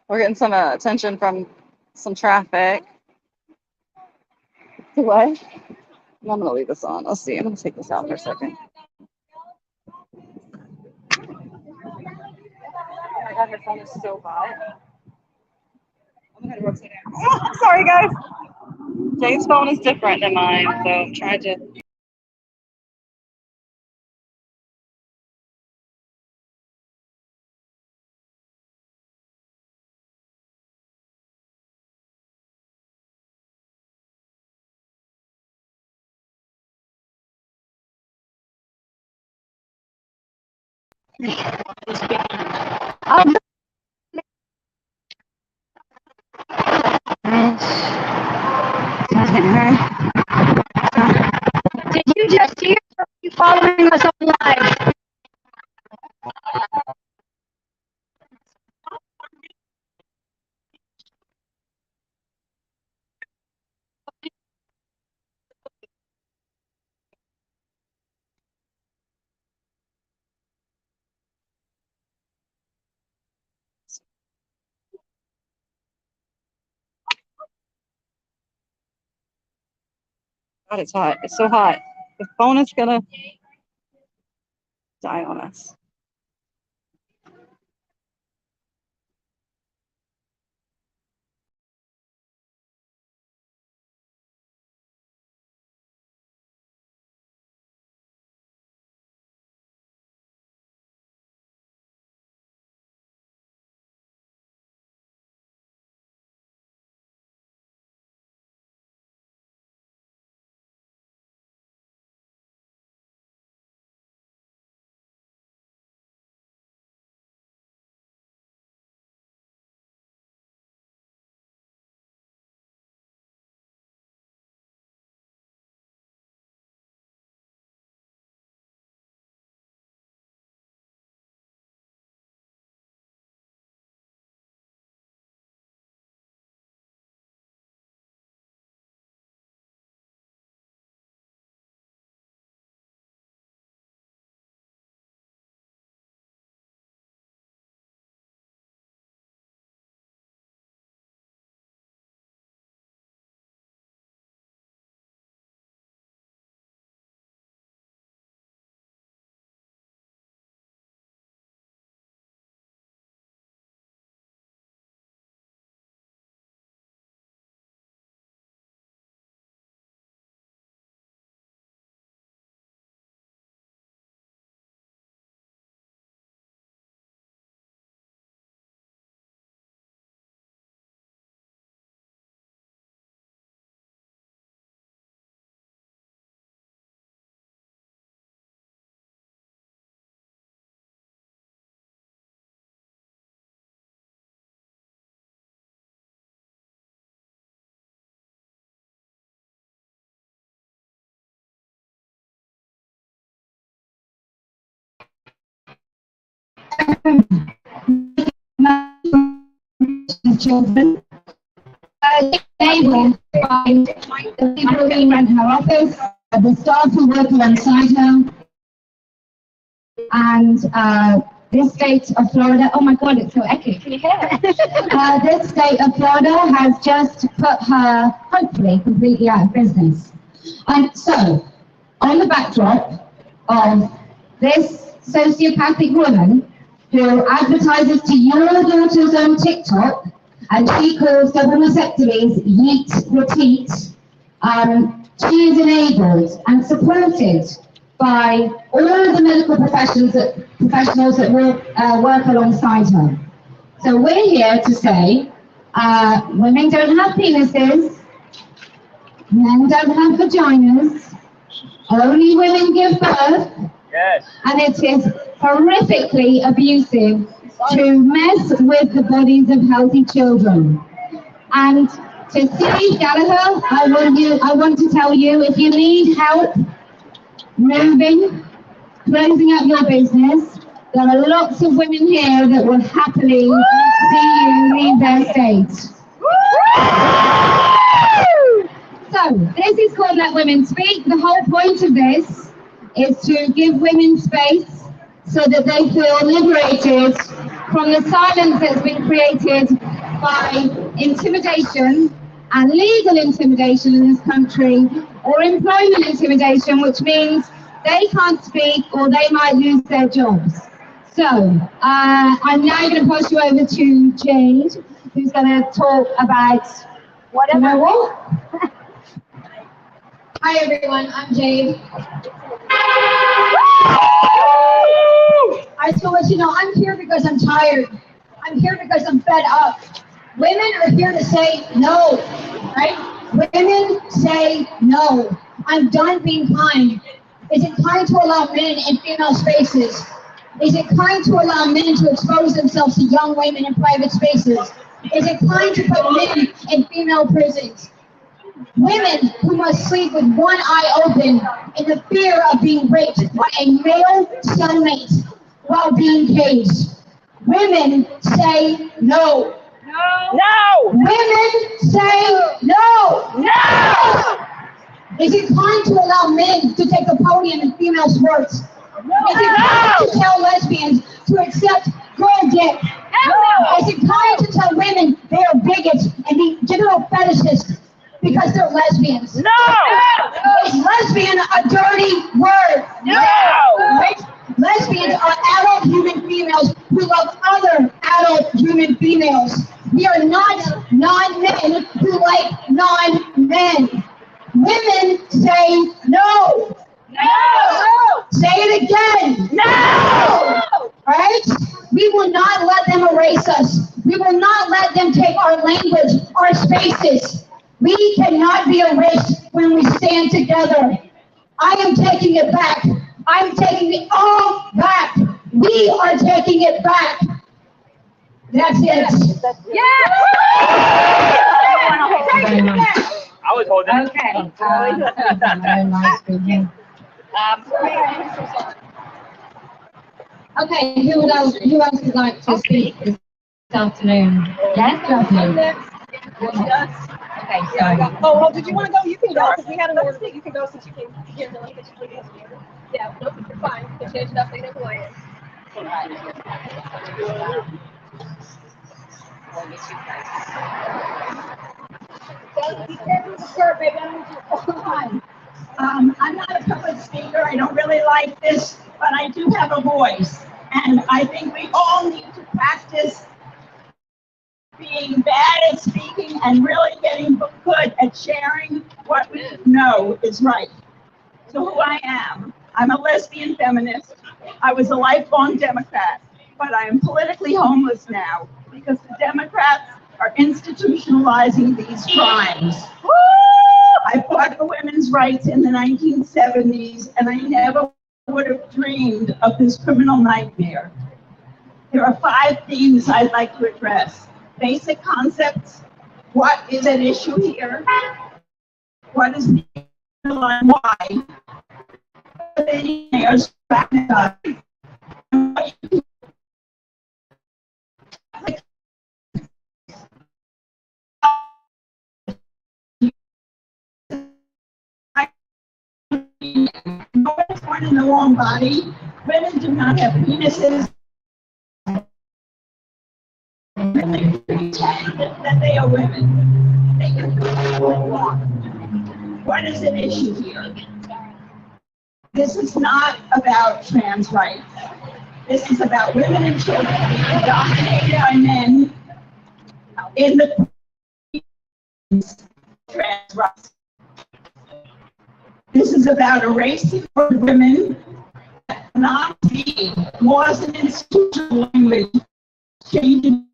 We're getting some attention from some traffic. What? I'm gonna leave this on. Let's see. I'm gonna take this out for a second. Oh my God, her phone is so hot. I'm gonna rotate it. Oh, sorry, guys. Jane's phone is different than mine, so I'm trying to. Did you just hear? Or are you following us online? God, it's hot. It's so hot. The phone is gonna die on us. Children. They will find the people who run her office, the staff who work alongside her, and this state of Florida, oh my God, it's so echoey. Can you hear? This state of Florida has just put her, hopefully, completely out of business. And so, on the backdrop of this sociopathic woman who advertises to your daughters on TikTok, and she calls double mastectomies yeet repeat, she is enabled and supported by all of the medical professionals that work alongside her. So we're here to say, women don't have penises, men don't have vaginas, only women give birth, Yes. and it is horrifically abusive to mess with the bodies of healthy children. And to Steve Gallagher, I want to tell you, if you need help moving, closing up your business, there are lots of women here that will happily see you leave their state. So, this is called Let Women Speak. The whole point of this is to give women space so that they feel liberated from the silence that's been created by intimidation and legal intimidation in this country, or employment intimidation, which means they can't speak or they might lose their jobs. So, I'm now going to pass you over to Jade, who's going to talk about whatever. You know what? Hi everyone, I'm Jade. I just want to let you know, I'm here because I'm tired. I'm here because I'm fed up. Women are here to say no, right? Women say no. I'm done being kind. Is it kind to allow men in female spaces? Is it kind to allow men to expose themselves to young women in private spaces? Is it kind to put men in female prisons? Women who must sleep with one eye open in the fear of being raped by a male cellmate while being caged. Women say no. No. No. Women say no. No. Is it kind to allow men to take the podium in female sports? No. Is it kind to tell lesbians to accept girl dick? No. Is it kind to tell women they are bigots and be general fetishists? because they're lesbians. No! Is lesbian a dirty word? No! Right? Lesbians are adult human females who love other adult human females. We are not non-men who like non-men. Women say no. No! Say it again. No! Right? We will not let them erase us. We will not let them take our language, our spaces. We cannot be erased when we stand together. I am taking it back. I'm taking it all back. We are taking it back. That's it. Yeah! I was holding it. Okay, who else would like to speak this afternoon? Yes, lovely. Okay, so. Oh, did you want to go? You can go, because we had an order that you can go since you came here to like it. Yeah, no, you're fine. You can change nothing in Hawaiian. I'm not a public speaker. I don't really like this, but I do have a voice. And I think we all need to practice being bad at speaking and really getting good at sharing what we know is right. So who I am, I'm a lesbian feminist. I was a lifelong Democrat, but I am politically homeless now because the Democrats are institutionalizing these crimes. I fought for women's rights in the 1970s, and I never would have dreamed of this criminal nightmare. There are 5 themes I'd like to address. Basic concepts, what is at issue here? What is the underlying why? No one's born in the wrong body. Women do not have penises. They pretend that they are women. They can do what they want. What is an issue here? This is not about trans rights. This is about women and children being dominated by men in the trans rights. This is about erasing for women, not being laws and institutional language, changing.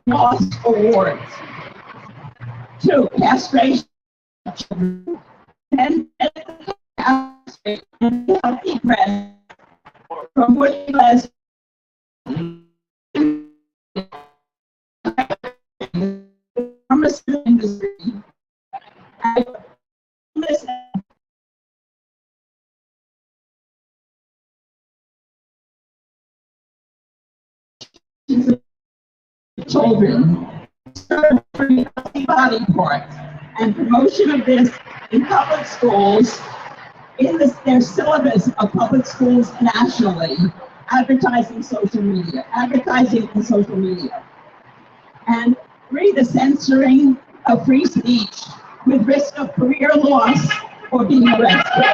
Lost awards. 2, castration. And healthy breast from which less pharmaceutical industry. Children, surgery, body parts, and promotion of this in public schools, in their syllabus of public schools nationally, advertising and social media. And 3, the censoring of free speech with risk of career loss or being arrested.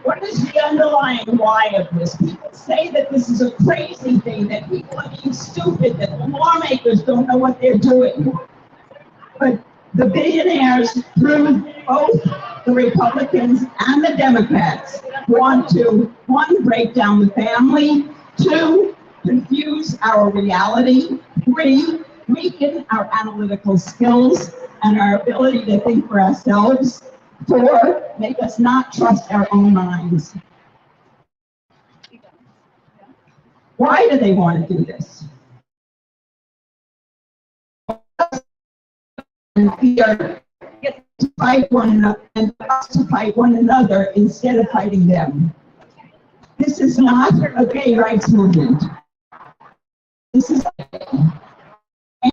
What is the underlying why of this? People say that this is a crazy thing, that people are being stupid, that the lawmakers don't know what they're doing. But the billionaires, through both the Republicans and the Democrats, want to, 1, break down the family, 2, confuse our reality, 3, weaken our analytical skills and our ability to think for ourselves, 4, make us not trust our own minds. Why do they want to do this? Fear to fight one another and us to fight one another instead of fighting them. This is not a gay rights movement. This is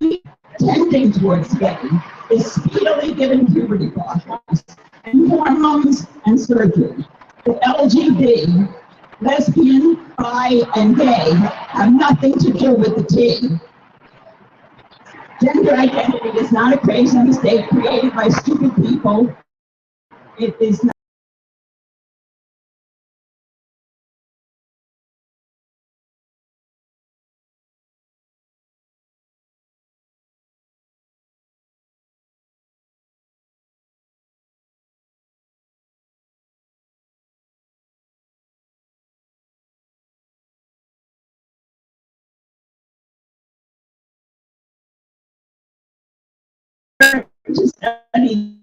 any tending towards getting is speedily given puberty blockers and hormones and surgery. The LGBT, lesbian, bi, and gay have nothing to do with the T. Gender identity is not a crazy mistake created by stupid people. It is not. To study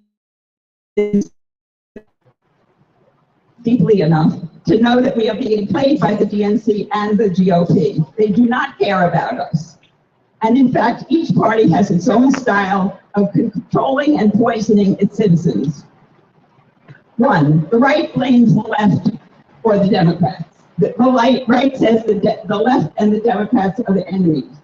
this deeply enough to know that we are being played by the DNC and the GOP. They do not care about us. And in fact, each party has its own style of controlling and poisoning its citizens. One, the right blames the left or the Democrats. The right says the left and the Democrats are the enemies.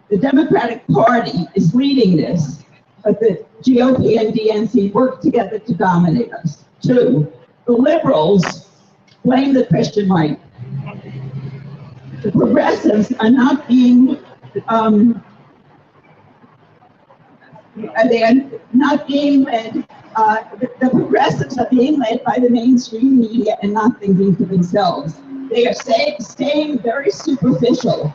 The Democratic Party is leading this, but the GOP and DNC work together to dominate us. Two, the liberals blame the Christian right. The progressives are not being, they are not being led, the progressives are being led by the mainstream media and not thinking for themselves. They are staying very superficial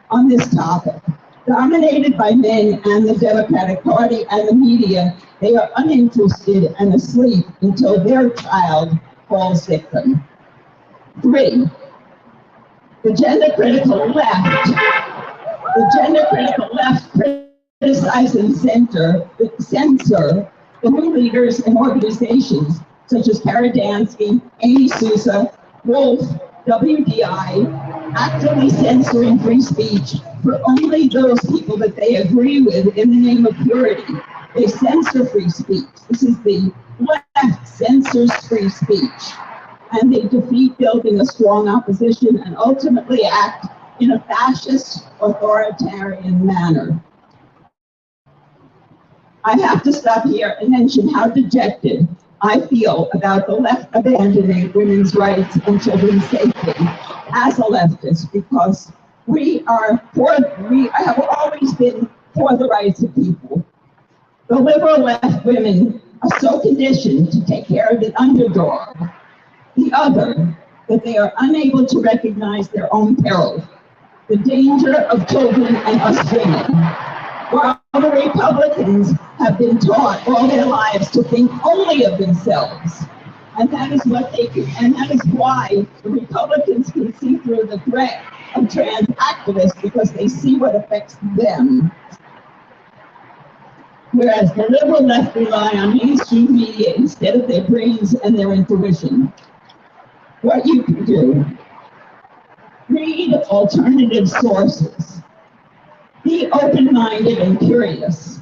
on this topic. Dominated by men and the Democratic Party and the media, they are uninterested and asleep until their child falls victim. Three, the gender-critical left. The gender-critical left criticize and censor the new leaders and organizations such as Kara Dansky, Amy Sousa, Wolf, WDI, actively censoring free speech for only those people that they agree with in the name of purity. They censor free speech. This is the left censors free speech. And they defeat building a strong opposition and ultimately act in a fascist, authoritarian manner. I have to stop here and mention how dejected I feel about the left abandoning women's rights and children's safety as a leftist, because we have always been for the rights of people. The liberal left women are so conditioned to take care of the underdog, the other, that they are unable to recognize their own peril, the danger of children and us women. While the Republicans have been taught all their lives to think only of themselves. And that is what they do. And that is why the Republicans can see through the threat of trans activists, because they see what affects them. Whereas the liberal left rely on mainstream media instead of their brains and their intuition. What you can do, read alternative sources. Be open-minded and curious.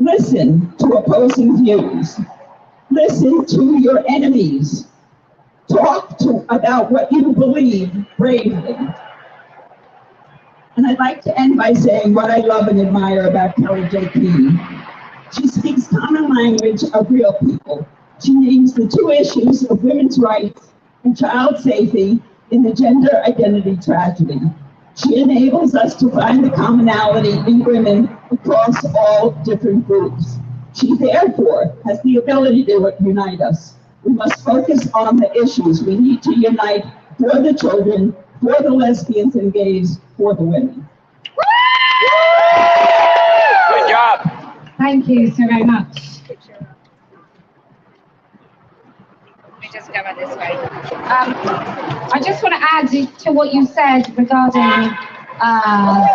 Listen to opposing views. Listen to your enemies. Talk about what you believe bravely. And I'd like to end by saying what I love and admire about Kellie-Jay King. She speaks common language of real people. She names the two issues of women's rights and child safety in the gender identity tragedy. She enables us to find the commonality in women across all different groups. She therefore has the ability to unite us. We must focus on the issues. We need to unite for the children, for the lesbians and gays, for the women. Good job. Thank you so very much. Just go this way. I just want to add to what you said regarding. I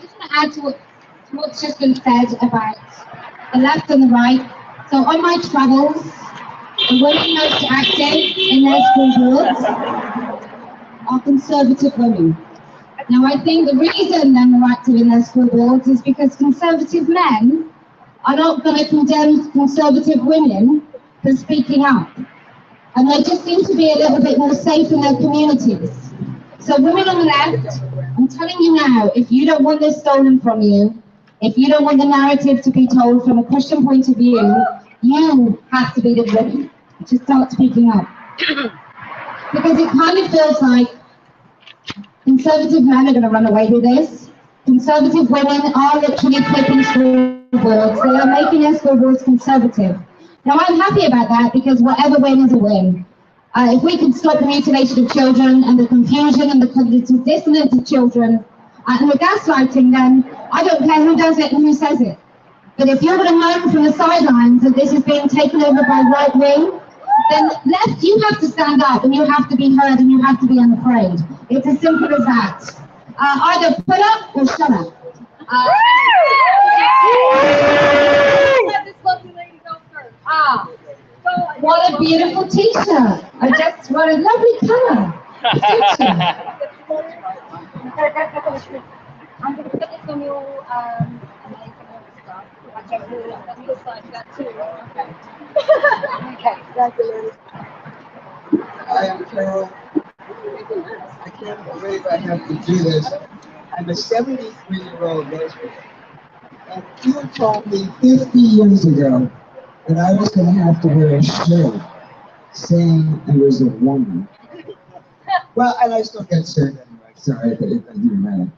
just want to add to what's just been said about the left and the right. So on my travels, the women most active in their school boards are conservative women. Now I think the reason they're more active in their school boards is because conservative men are not going to condemn conservative women for speaking up, and they just seem to be a little bit more safe in their communities. So women on the left I'm telling you now, if you don't want this stolen from you, if you don't want the narrative to be told from a Christian point of view, you have to be the one to start speaking up. Because it kind of feels like conservative men are going to run away with this. Conservative women are literally flipping school boards. They are making their school boards conservative. Now, I'm happy about that because whatever win is a win. If we can stop the mutilation of children and the confusion and the cognitive dissonance of children and the gaslighting, then I don't care who does it and who says it. But if you're going to moan from the sidelines that this is being taken over by right wing, then left, you have to stand up and you have to be heard and you have to be unafraid. It's as simple as that. Either put up or shut up. Let this lovely lady go first. What a beautiful t-shirt. What a lovely color. I'm going to put this on your stuff. That's this side, that too. Okay. Thank you, ladies. Hi, I'm Carol. I can't believe I have to do this. I'm a 73-year-old lesbian. And you told me 50 years ago that I was going to have to wear a shirt saying I was a woman. Well, and I still get sick anyway, sorry, but it doesn't matter.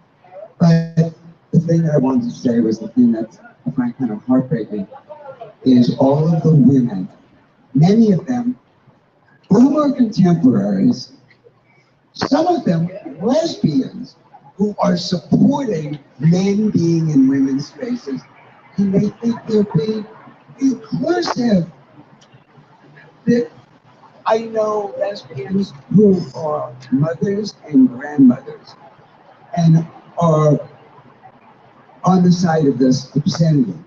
But the thing that I wanted to say was the thing that I find kind of heartbreaking is all of the women, many of them, boomer contemporaries, some of them lesbians, who are supporting men being in women's spaces, and they think they're being inclusive. I know lesbians who are mothers and grandmothers and are on the side of this obscenity.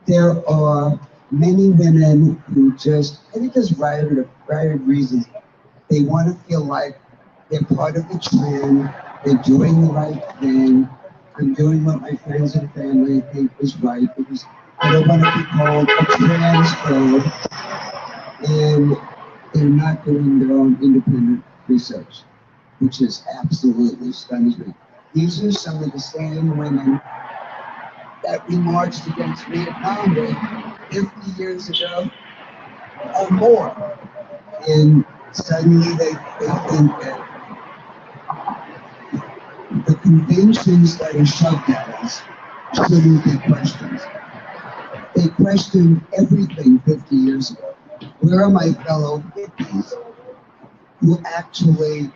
There are many women who just, I think there's varied reasons. They want to feel like they're part of the trend, they're doing the right thing, I'm doing what my friends and family think is right because I don't want to be called a transphobe, and they're not doing their own independent research, which is absolutely stuns me. These are some of the same women that we marched against Vietnam with 50 years ago or more. And suddenly they think that the conventions that are shoved at us shouldn't be questions. They questioned everything 50 years ago. Where are my fellow hippies who actually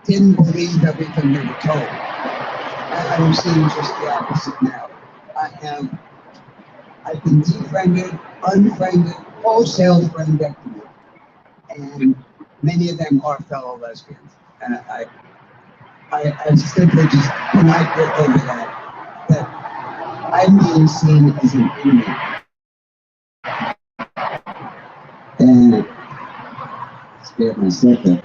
didn't believe everything they were told? I'm seeing just the opposite now. I've been defriended, unfriended, wholesale friendectomy, and many of them are fellow lesbians. And I simply just cannot get over that I'm being seen as an enemy. And scared myself there.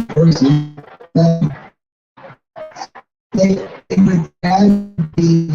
Person, they would rather be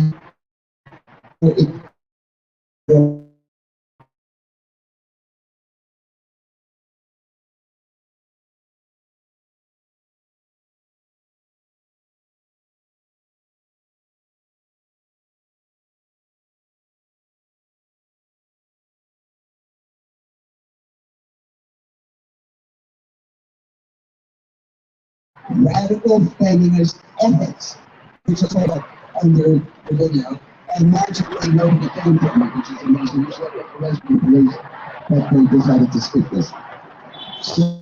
radical feminist ethics, which is all about under the video, and magically nobody came from it, which is amazing. Just look at the lesbian police that they decided to skip this. So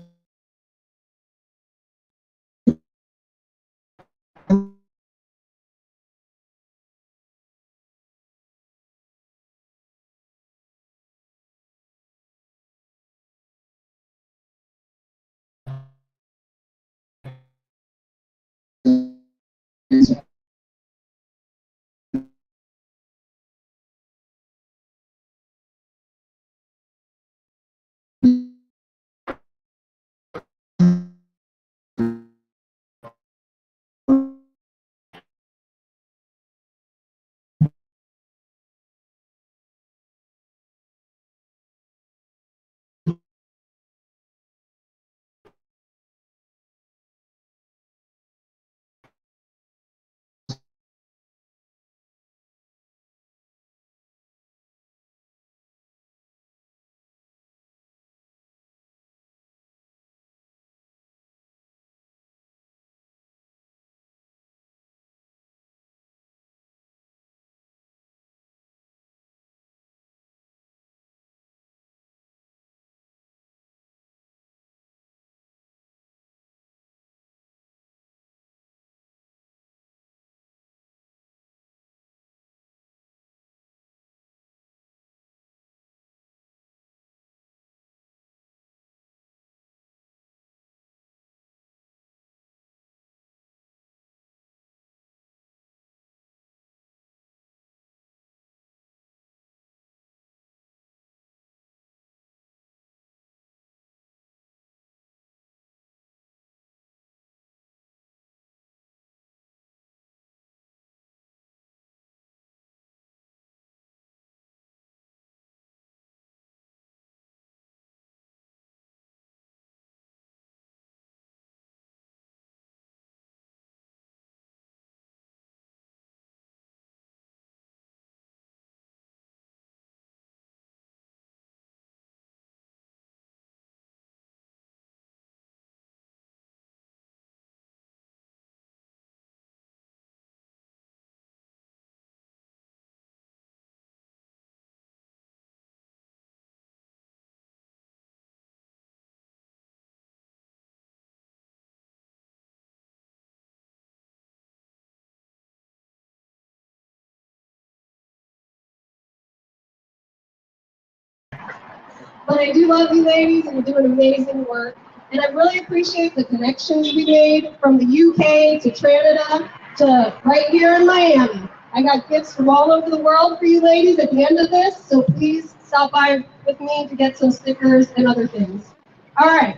But I do love you ladies, and you're doing amazing work. And I really appreciate the connections we made from the UK to Canada to right here in Miami. I got gifts from all over the world for you ladies at the end of this, so please stop by with me to get some stickers and other things. All right,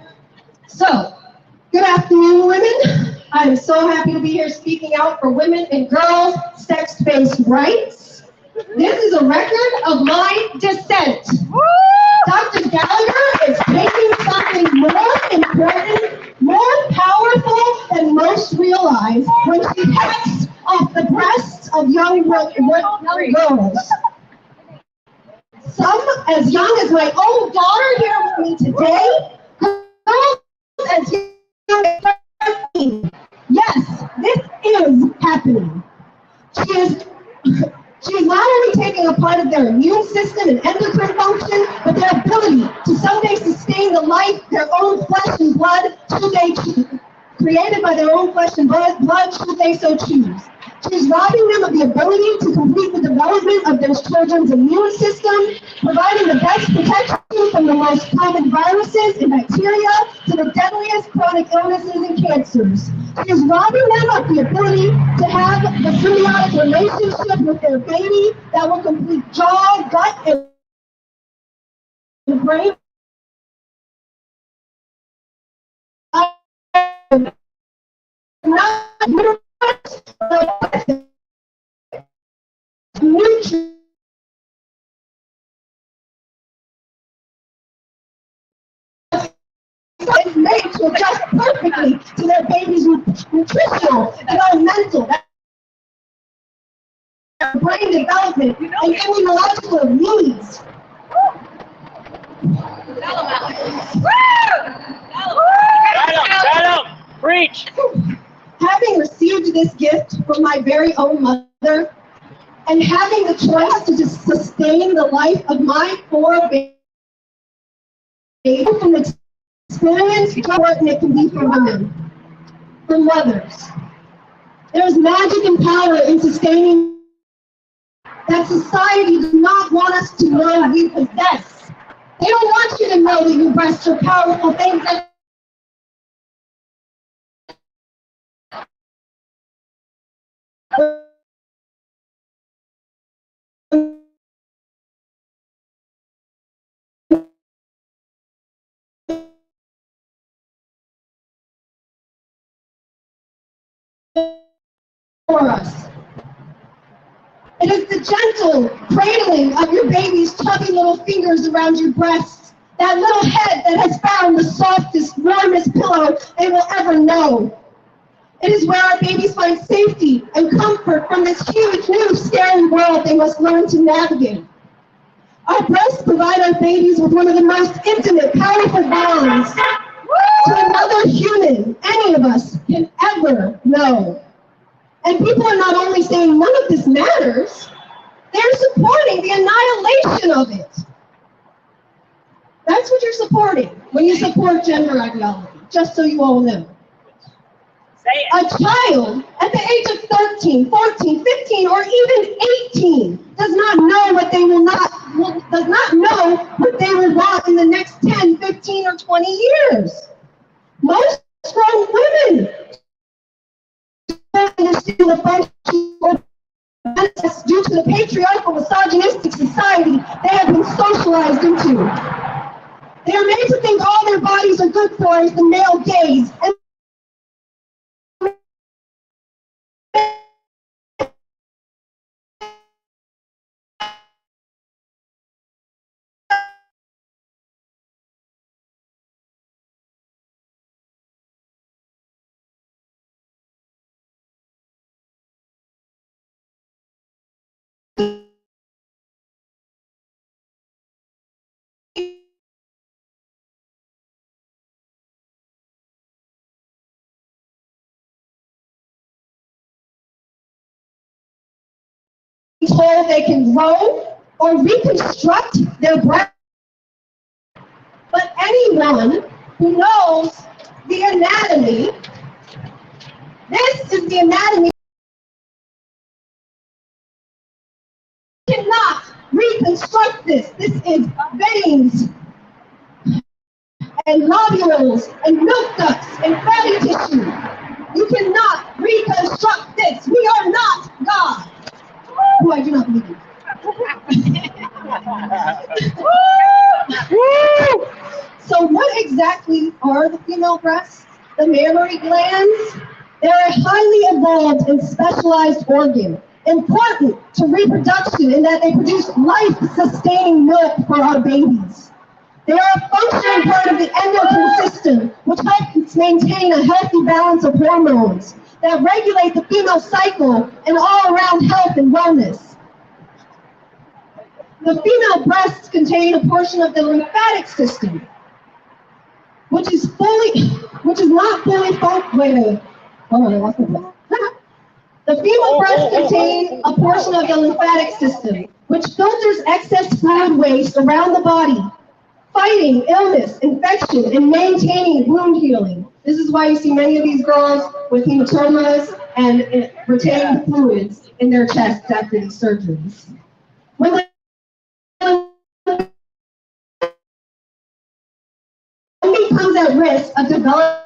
so good afternoon, women. I'm so happy to be here speaking out for women and girls' sex-based rights. This is a record of my dissent. Dr. Gallagher is taking something more important, more powerful than most realize when she cuts off the breasts of young girls. Some as young as my own daughter here with me today, girls as young as 13. Yes, this is happening. She is not only taking a part of their immune system and endocrine function, but their ability to someday sustain the life their own flesh and blood should they choose, created by their own flesh and blood should they so choose. She is robbing them of the ability to complete the development of their children's immune system, providing the best protection from the most common viruses and bacteria to the deadliest chronic illnesses and cancers. She is robbing them of the ability to have the symbiotic relationship with their baby that will complete jaw, gut, and brain. It's made to adjust perfectly to their baby's nutritional and mental, brain development, and immunological needs. Preach! Having received this gift from my very own mother, and having the choice to just sustain the life of my 4 babies from the experience, how important it can be for women, for mothers. There is magic and power in sustaining that society does not want us to know we possess. They don't want you to know that your breasts are powerful things that for us. It is the gentle cradling of your baby's chubby little fingers around your breasts, that little head that has found the softest, warmest pillow they will ever know. It is where our babies find safety and comfort from this huge, new, scary world they must learn to navigate. Our breasts provide our babies with one of the most intimate, powerful bonds to another human any of us can ever know. And people are not only saying none of this matters, they're supporting the annihilation of it. That's what you're supporting when you support gender ideology, just so you all know. A child at the age of 13, 14, 15, or even 18 does not know what they will want in the next 10, 15, or 20 years. Most grown women understand the function due to the patriarchal, misogynistic society they have been socialized into. They are made to think all their bodies are good for is the male gaze, and told they can grow or reconstruct their breast. But anyone who knows the anatomy, this is the anatomy, cannot reconstruct this. This is veins and lobules and milk ducts and fatty tissue. You cannot reconstruct this. We are not God. Who I do not believe. So what exactly are the female breasts? The mammary glands? They're a highly evolved and specialized organ, important to reproduction in that they produce life-sustaining milk for our babies. They are a functioning part of the endocrine system, which helps maintain a healthy balance of hormones that regulate the female cycle and all-around health and wellness. The female breasts contain a portion of the lymphatic system, which is not fully functioning. The female breasts contain a portion of the lymphatic system, which filters excess fluid waste around the body, fighting illness, infection, and maintaining wound healing. This is why you see many of these girls with hematomas and retained fluids in their chests after these surgeries. When the baby comes at risk of developing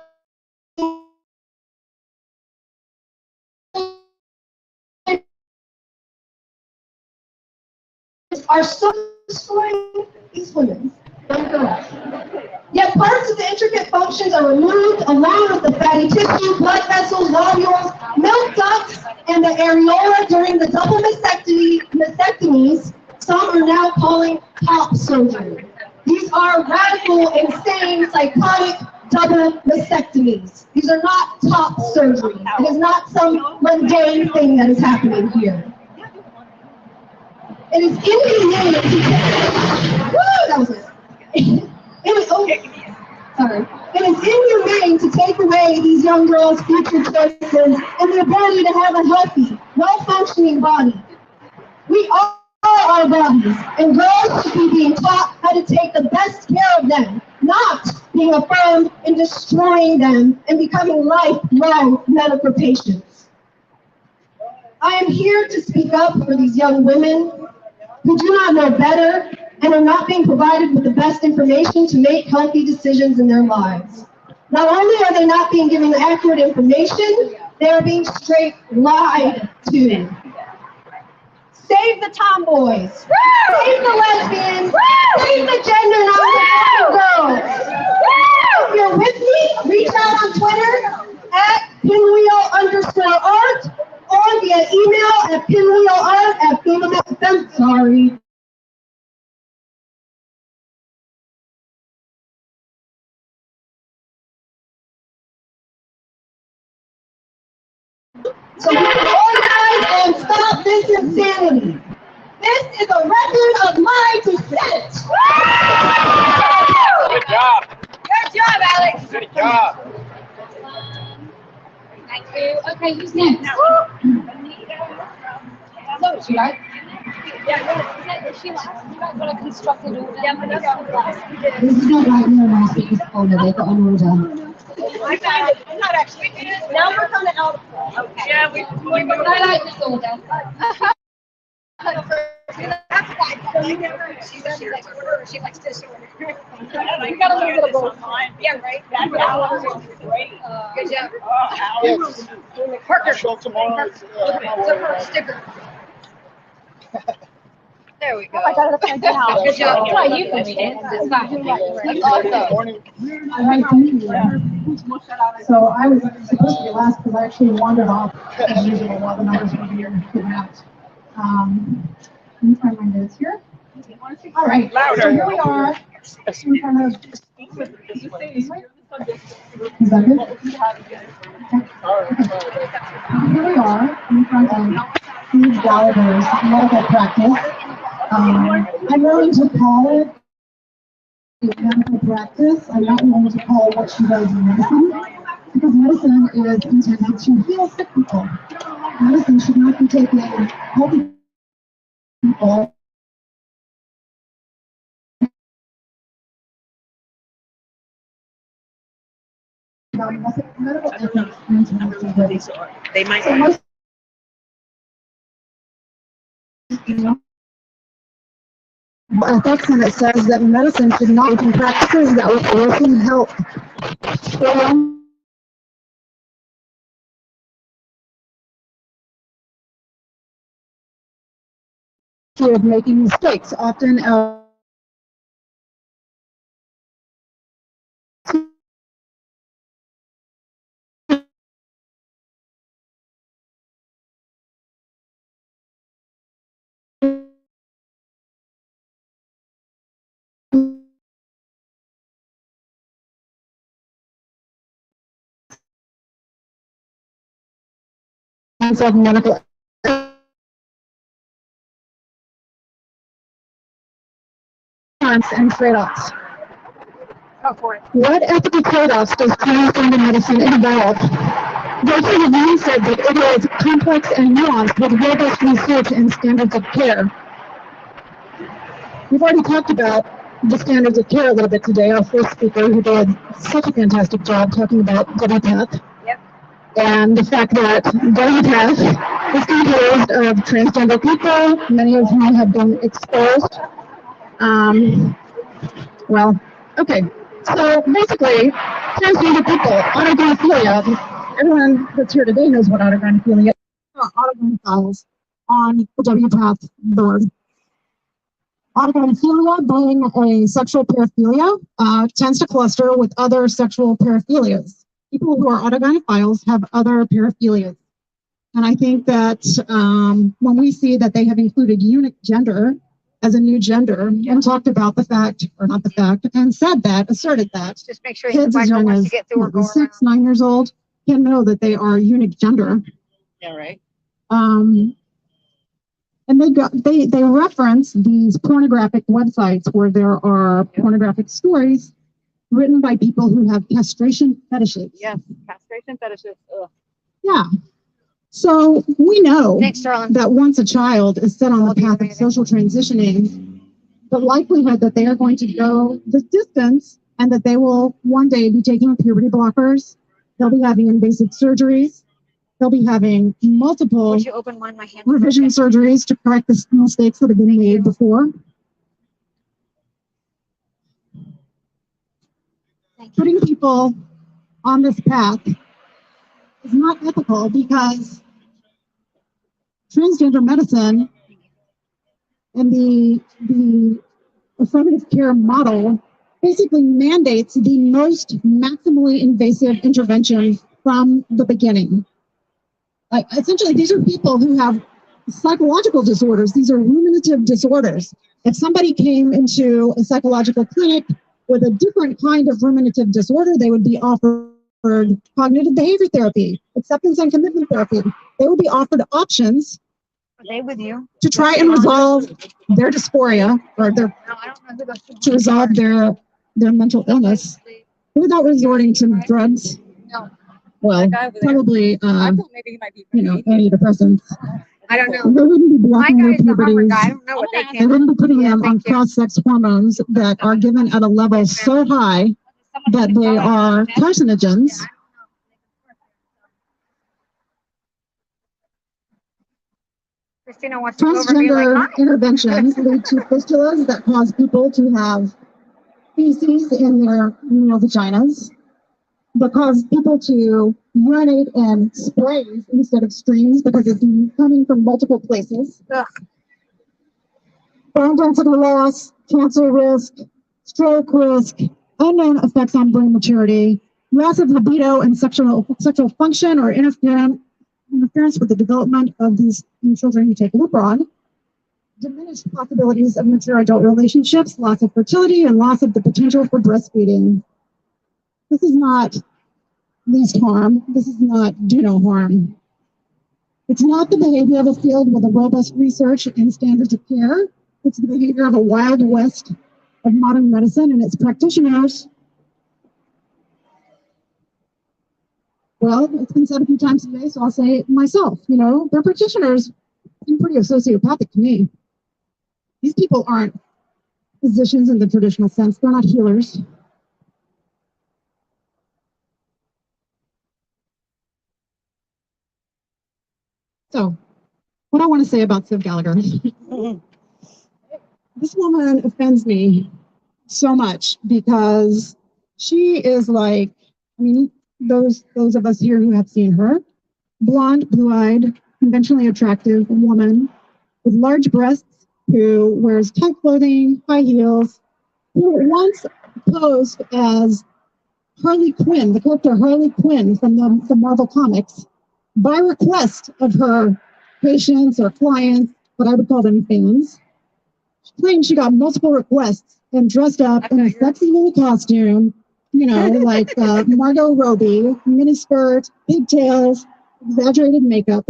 are so destroying these women, young girls. Yet parts of the intricate functions are removed along with the fatty tissue, blood vessels, lobules, milk ducts, and the areola during the double mastectomies. Some are now calling top surgery. These are radical, insane, psychotic double mastectomies. These are not top surgeries. It is not some mundane thing that is happening here. It is inhumane to take, that was it. It is inhumane to take away these young girls' future choices and the ability to have a healthy, well-functioning body. We are our bodies, and girls should be being taught how to take the best care of them, not being affirmed in destroying them and becoming lifelong medical patients. I am here to speak up for these young women who do not know better and are not being provided with the best information to make healthy decisions in their lives. Not only are they not being given accurate information, they are being straight lied to. Save the tomboys. Woo! Save the lesbians. Woo! Save the gender non-binary girls. Woo! If you're with me, reach out on Twitter at pinwheel_art or via email at pinwheelart@female.fm. Sorry. So we can organize and stop this insanity. This is a record of my dissent. Good job. Good job, Alex. Good job. Thank you. Okay, who's next? No, she right? Yeah, she last. You guys got a constructed order. Yeah, but that's last. This is not like no last week's order, they've got an order. I found it. Not actually. Now we're coming out. Okay. Yeah, we I like this order. That's why she likes this order. You got a little bit of both. Yeah, right. Good job. Yes. Parker. Show tomorrow. Sticker. There we go. I got it upside down. Good job. That's why you can read it. It's fine. That's awesome. So I was supposed to be last because I actually wandered off as usual while the numbers were being given out. Let me find my notes here. All right. So here we are in front of. Is that good? Okay. Here we are in front of Steve Gallagher's medical practice. I'm willing to call it a medical practice. I'm not willing to call it what she does in medicine, because medicine is intended to heal sick people. Medicine should not be taking healthy people medical ethics and they might. So most, ethics, and it says that medicine should not be practices that will worsen health. Of making mistakes, often of medical and trade-offs. What ethical trade-offs does transgender medicine involve? Dr. Levine said that it is complex and nuanced with robust research and standards of care. We've already talked about the standards of care a little bit today. Our first speaker, who did such a fantastic job talking about WPATH. Yep. And the fact that WPATH is composed of transgender people, many of whom have been exposed. Well, okay. So basically, transgender people, autogynephilia, everyone that's here today knows what autogynephilia is. Autogynephiles on the WPATH board. Autogynephilia, being a sexual paraphilia, tends to cluster with other sexual paraphilias. People who are autogynephiles have other paraphilias. And I think that when we see that they have included unique gender as a new gender and talked about the fact, or not the fact, and said that, asserted that, just make sure kids as young as 6, 9 years old can know that they are unique gender. Yeah, right. And they reference these pornographic websites where there are pornographic stories written by people who have castration fetishes. Yes, castration fetishes. Ugh. Yeah. So we know that once a child is set on the path of social transitioning, the likelihood that they are going to go the distance and that they will one day be taking puberty blockers, they'll be having invasive surgeries, they'll be having multiple revision surgeries to correct the mistakes that have been made before. Putting people on this path is not ethical because transgender medicine and the affirmative care model basically mandates the most maximally invasive intervention from the beginning. Like, essentially, these are people who have psychological disorders. These are ruminative disorders. If somebody came into a psychological clinic with a different kind of ruminative disorder, they would be offered cognitive behavior therapy, acceptance and commitment therapy. They would be offered options to try and resolve their dysphoria or to resolve their mental illness without resorting to drugs. Well, probably, antidepressants. I don't know. They wouldn't be blocking their puberties. I don't know what they wouldn't be putting them on cross-sex hormones that are given at a level so high that they are carcinogens. Transgender interventions lead to fistulas that cause people to have feces in their vaginas, that cause people to urinate in sprays instead of streams because it's coming from multiple places. Bone density loss, cancer risk, stroke risk, unknown effects on brain maturity, loss of libido and sexual function or interference with the development of these children who take Lupron, diminished possibilities of mature adult relationships, loss of fertility, and loss of the potential for breastfeeding. This is not least harm. This is not do no harm. It's not the behavior of a field with a robust research and standards of care. It's the behavior of a wild west of modern medicine and its practitioners. Well, it's been said a few times today, so I'll say it myself. Their practitioners seem pretty sociopathic to me. These people aren't physicians in the traditional sense. They're not healers. So, what I want to say about Civ Gallagher. this woman offends me so much because she is like, I mean, those of us here who have seen her, blonde, blue-eyed, conventionally attractive woman with large breasts who wears tight clothing, high heels, who once posed as Harley Quinn, the character Harley Quinn from the Marvel Comics, by request of her patients or clients, but I would call them fans. She claimed she got multiple requests and dressed up in a sexy little costume, you know, like Margot Robbie, miniskirt, pigtails, exaggerated makeup.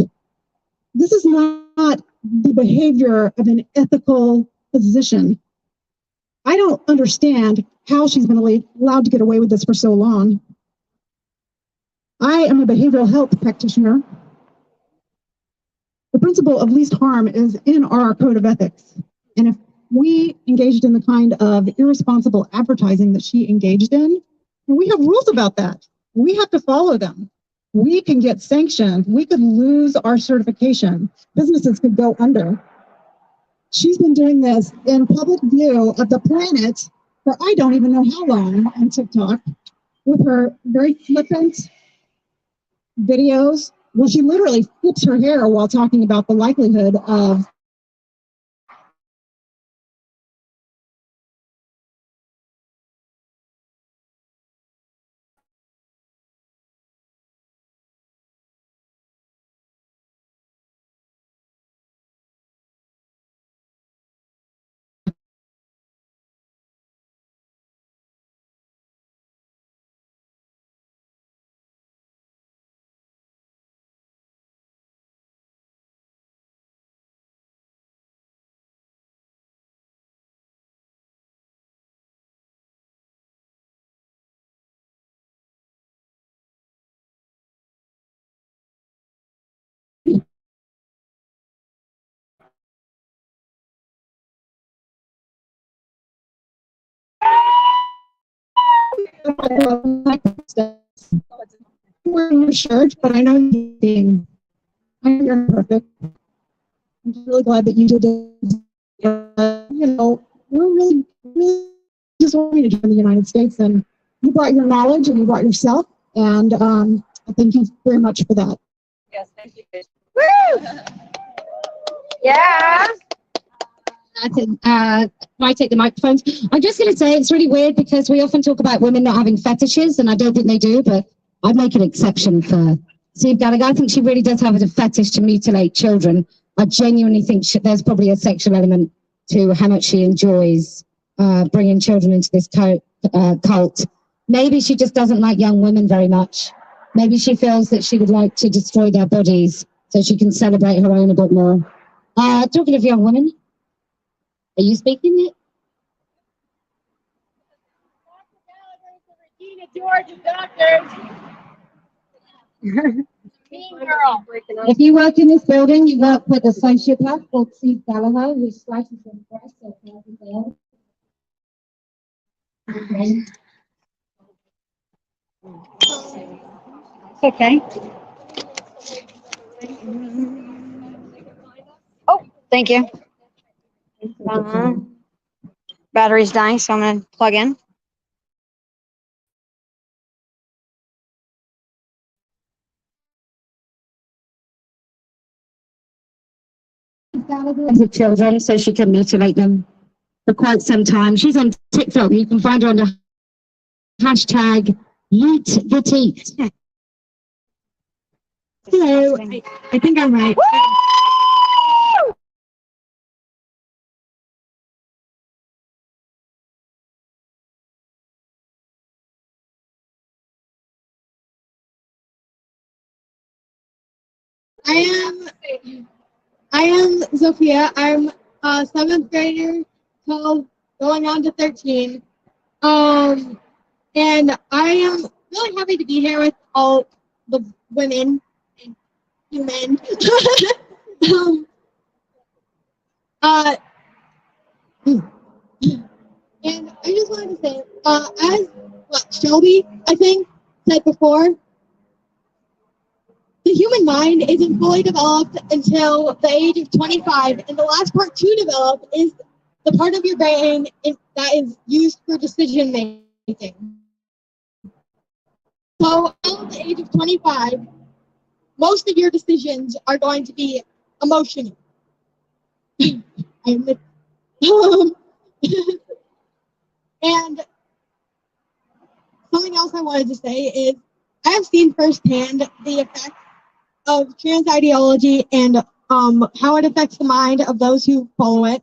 This is not the behavior of an ethical physician. I don't understand how she's been allowed to get away with this for so long. I am a behavioral health practitioner. The principle of least harm is in our code of ethics. And if we engaged in the kind of irresponsible advertising that she engaged in, and we have rules about that. We have to follow them. We can get sanctioned. We could lose our certification. Businesses could go under. She's been doing this in public view of the planet for I don't even know how long on TikTok with her very flippant videos where she literally flips her hair while talking about the likelihood of wearing your shirt, but I know you're being, I know you're perfect. I'm just really glad that you did it. You know, we're really, really just wanting to join the United States, and you brought your knowledge and you brought yourself, and I thank you very much for that. Yes, thank you. Woo! Yeah. I take the microphones. I'm just going to say it's really weird because we often talk about women not having fetishes, and I don't think they do, but I'd make an exception for Steve Gallagher. I think she really does have a fetish to mutilate children. I genuinely think there's probably a sexual element to how much she enjoys bringing children into this cult. Maybe she just doesn't like young women very much. Maybe she feels that she would like to destroy their bodies so she can celebrate her own a bit more. Talking of young women, are you speaking it? Georgia doctors. Mean girl. If you work in this building, you work with a sociopath called Steve Gallagher, who slices and breasts or thousands of Okay. Oh, thank you. Battery's dying, so I'm going to plug in. of children so she can mutilate them for quite some time. She's on TikTok. You can find her on the hashtag #YeetTheTeat. Hello, I think I'm right. I am Zofia. I'm a 7th grader, 12, going on to 13. And I am really happy to be here with all the women and you men. And I just wanted to say, as what Shelby, I think, said before, the human mind isn't fully developed until the age of 25, and the last part to develop is the part of your brain that is used for decision making. So until the age of 25, most of your decisions are going to be emotional. I admit. And something else I wanted to say is I have seen firsthand the effects of trans ideology and how it affects the mind of those who follow it.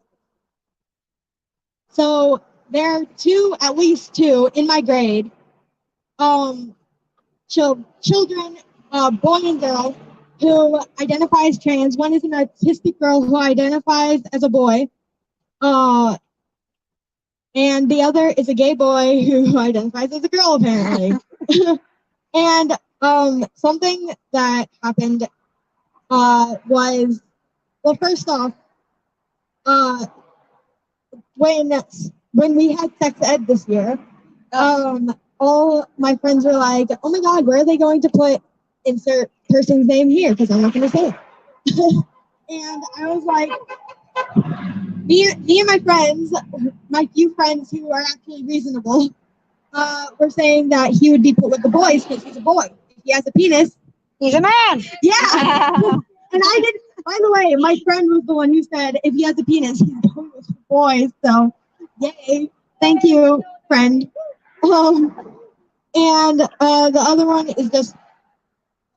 So there are at least two in my grade, children, boy and girl, who identify as trans. One is an autistic girl who identifies as a boy, and the other is a gay boy who identifies as a girl, apparently. And something that happened was, well, first off, when we had sex ed this year, all my friends were like, "Oh my God, where are they going to put insert person's name here?" Because I'm not going to say it. And I was like, me and my friends, my few friends who are actually reasonable, were saying that he would be put with the boys because he's a boy. If he has a penis, he's a man. Yeah. And I did. By the way, my friend was the one who said if he has a penis, he's going with the boys. So, yay! Thank you, friend. And the other one is just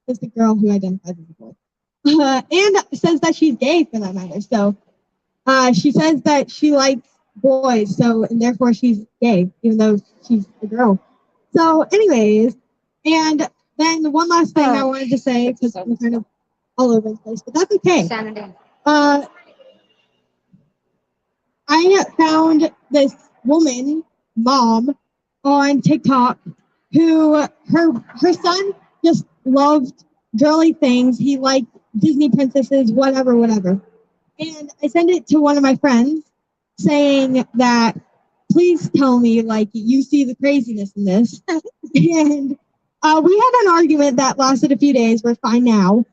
the girl who identifies as a boy, and says that she's gay for that matter. So, she says that she likes boys, so and therefore she's gay, even though she's a girl. So, anyways, and then one last thing I wanted to say because I'm kind of all over the place, but that's okay. Sanity. I found this woman, mom, on TikTok, who her son just loved girly things. He liked Disney princesses, whatever. And I sent it to one of my friends saying that, please tell me, like, you see the craziness in this. And we had an argument that lasted a few days. We're fine now.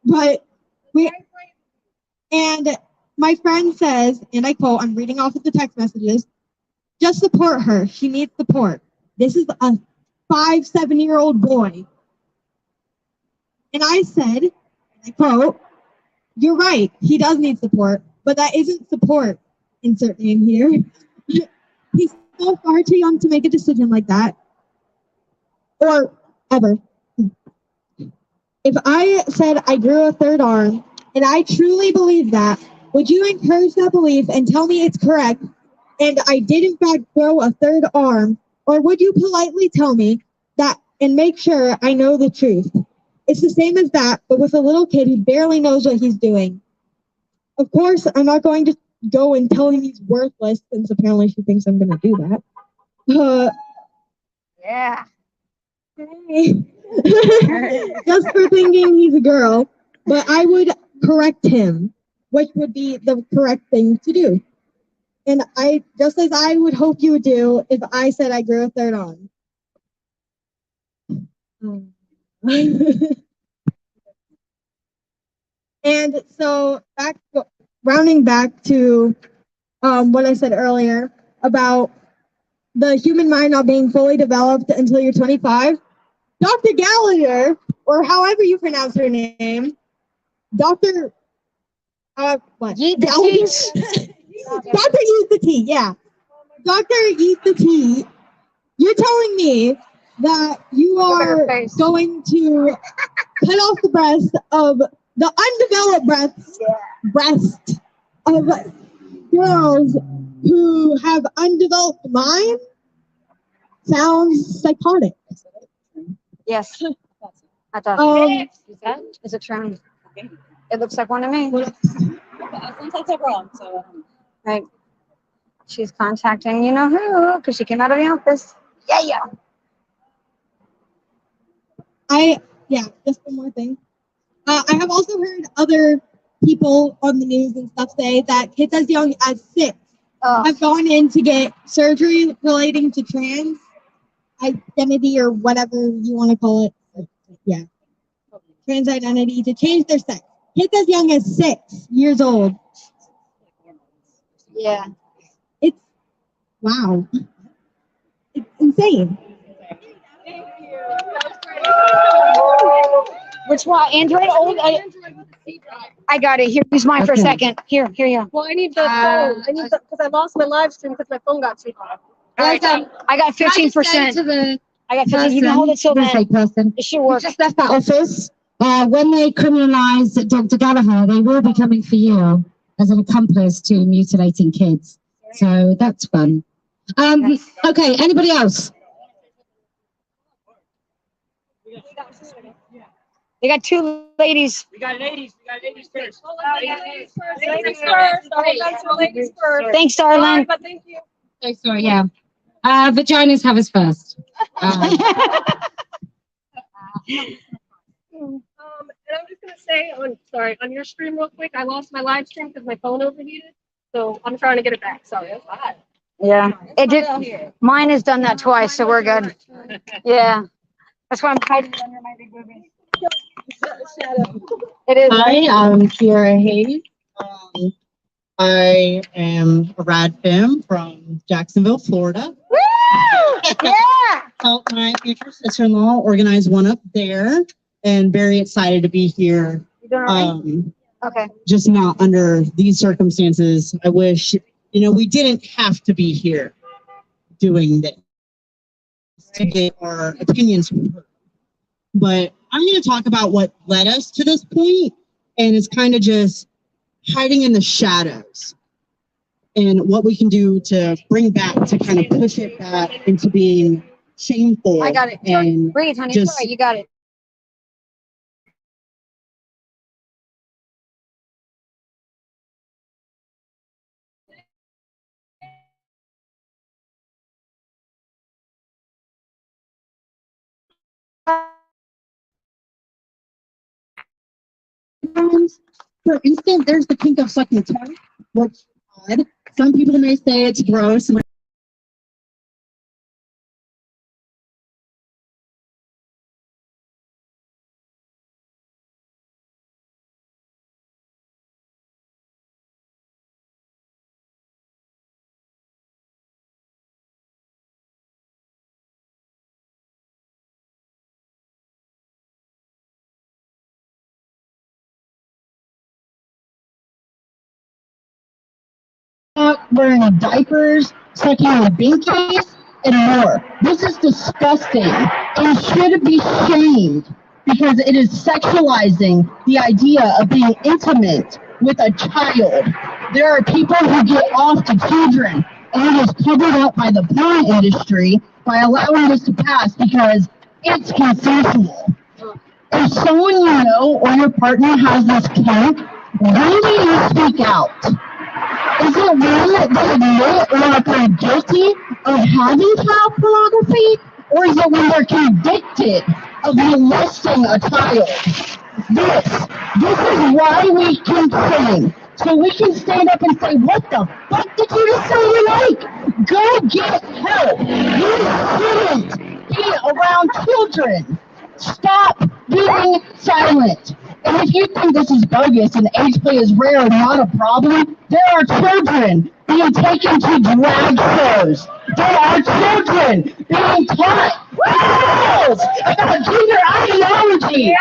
But my friend says, and I quote, I'm reading off of the text messages, just support her. She needs support. This is a 5-7-year-old boy. And I said, and I quote, you're right. He does need support, but that isn't support. Insert name here. He's still far too young to make a decision like that. Or ever. If I said I grew a third arm, and I truly believe that, would you encourage that belief and tell me it's correct, and I did in fact grow a third arm, or would you politely tell me that and make sure I know the truth? It's the same as that, but with a little kid who barely knows what he's doing. Of course, I'm not going to go and tell him he's worthless, since apparently she thinks I'm going to do that. Yeah. Just for thinking he's a girl, but I would correct him, which would be the correct thing to do. And I, just as I would hope you would do if I said I grew a third arm. And so rounding back to what I said earlier about the human mind not being fully developed until you're 25, Dr. Gallagher, or however you pronounce her name, Dr. What? Yeet the Gallagher? Dr. Eat the Tea, yeah. Dr. Eat the Tea, you're telling me that you are going to cut off the breast of the undeveloped breast of girls who have undeveloped minds? Sounds psychotic. Yes. I thought. Is it true? It looks like one to me. Sometimes I'm wrong, so. Right. She's contacting you know who because she came out of the office. Yeah. Just one more thing. I have also heard other people on the news and stuff say that kids as young as 6 have gone in to get surgery relating to trans identity or whatever you want to call it. Yeah. Trans identity to change their sex. Kids as young as 6 years old. Yeah. It's wow. It's insane. Which one? Android? Old? I got it. Here, use mine for a Okay. second. Here you go. Well, I need the phone. I need the because I lost my live stream because my phone got too hot. I got 15%. I got 15. You can hold it till then. Person. It should work. Just left that office. When they criminalise Dr. Gallagher, they will be coming for you as an accomplice to mutilating kids. So that's fun. Okay, anybody else? They got two ladies. We got ladies first. Ladies first. Ladies first. Thanks, darling. But thank you. So sorry, yeah. Vaginas have us first. And I'm just gonna say on your stream real quick, I lost my live stream because my phone overheated. So I'm trying to get it back. Sorry, that's hot. Yeah. It did. Mine has done that twice, so we're good. Yeah. That's why I'm hiding under my big boobies. It is. Hi, I'm Kiara Hayes. I am a rad femme from Jacksonville, Florida. Woo! Yeah! Helped my future sister-in-law organize one up there, and very excited to be here. You doing all right? Okay. Just not under these circumstances. I wish, we didn't have to be here doing this to get our opinions heard. But I'm going to talk about what led us to this point, and it's kind of just hiding in the shadows and what we can do to bring back, to kind of push it back into being shameful. I got it. And Bring it, honey. just, It's all right. You got it. For instance, there's the kink of sucking tongue, which odd. Some people may say it's gross. Wearing diapers, sucking on binkies, and more. This is disgusting and should be shamed because it is sexualizing the idea of being intimate with a child. There are people who get off to children, and it is covered up by the porn industry by allowing this to pass because it's consensual. If someone you know or your partner has this kink, when do you speak out? Is it when they admit or are guilty of having child pornography? Or is it when they're convicted of molesting a child? This is why we keep saying. So we can stand up and say, what the fuck did you just say you like? Go get help. You shouldn't be around children. Stop being silent. And if you think this is bogus and age play is rare and not a problem, there are children being taken to drag shows. There are children being taught rules about gender ideology.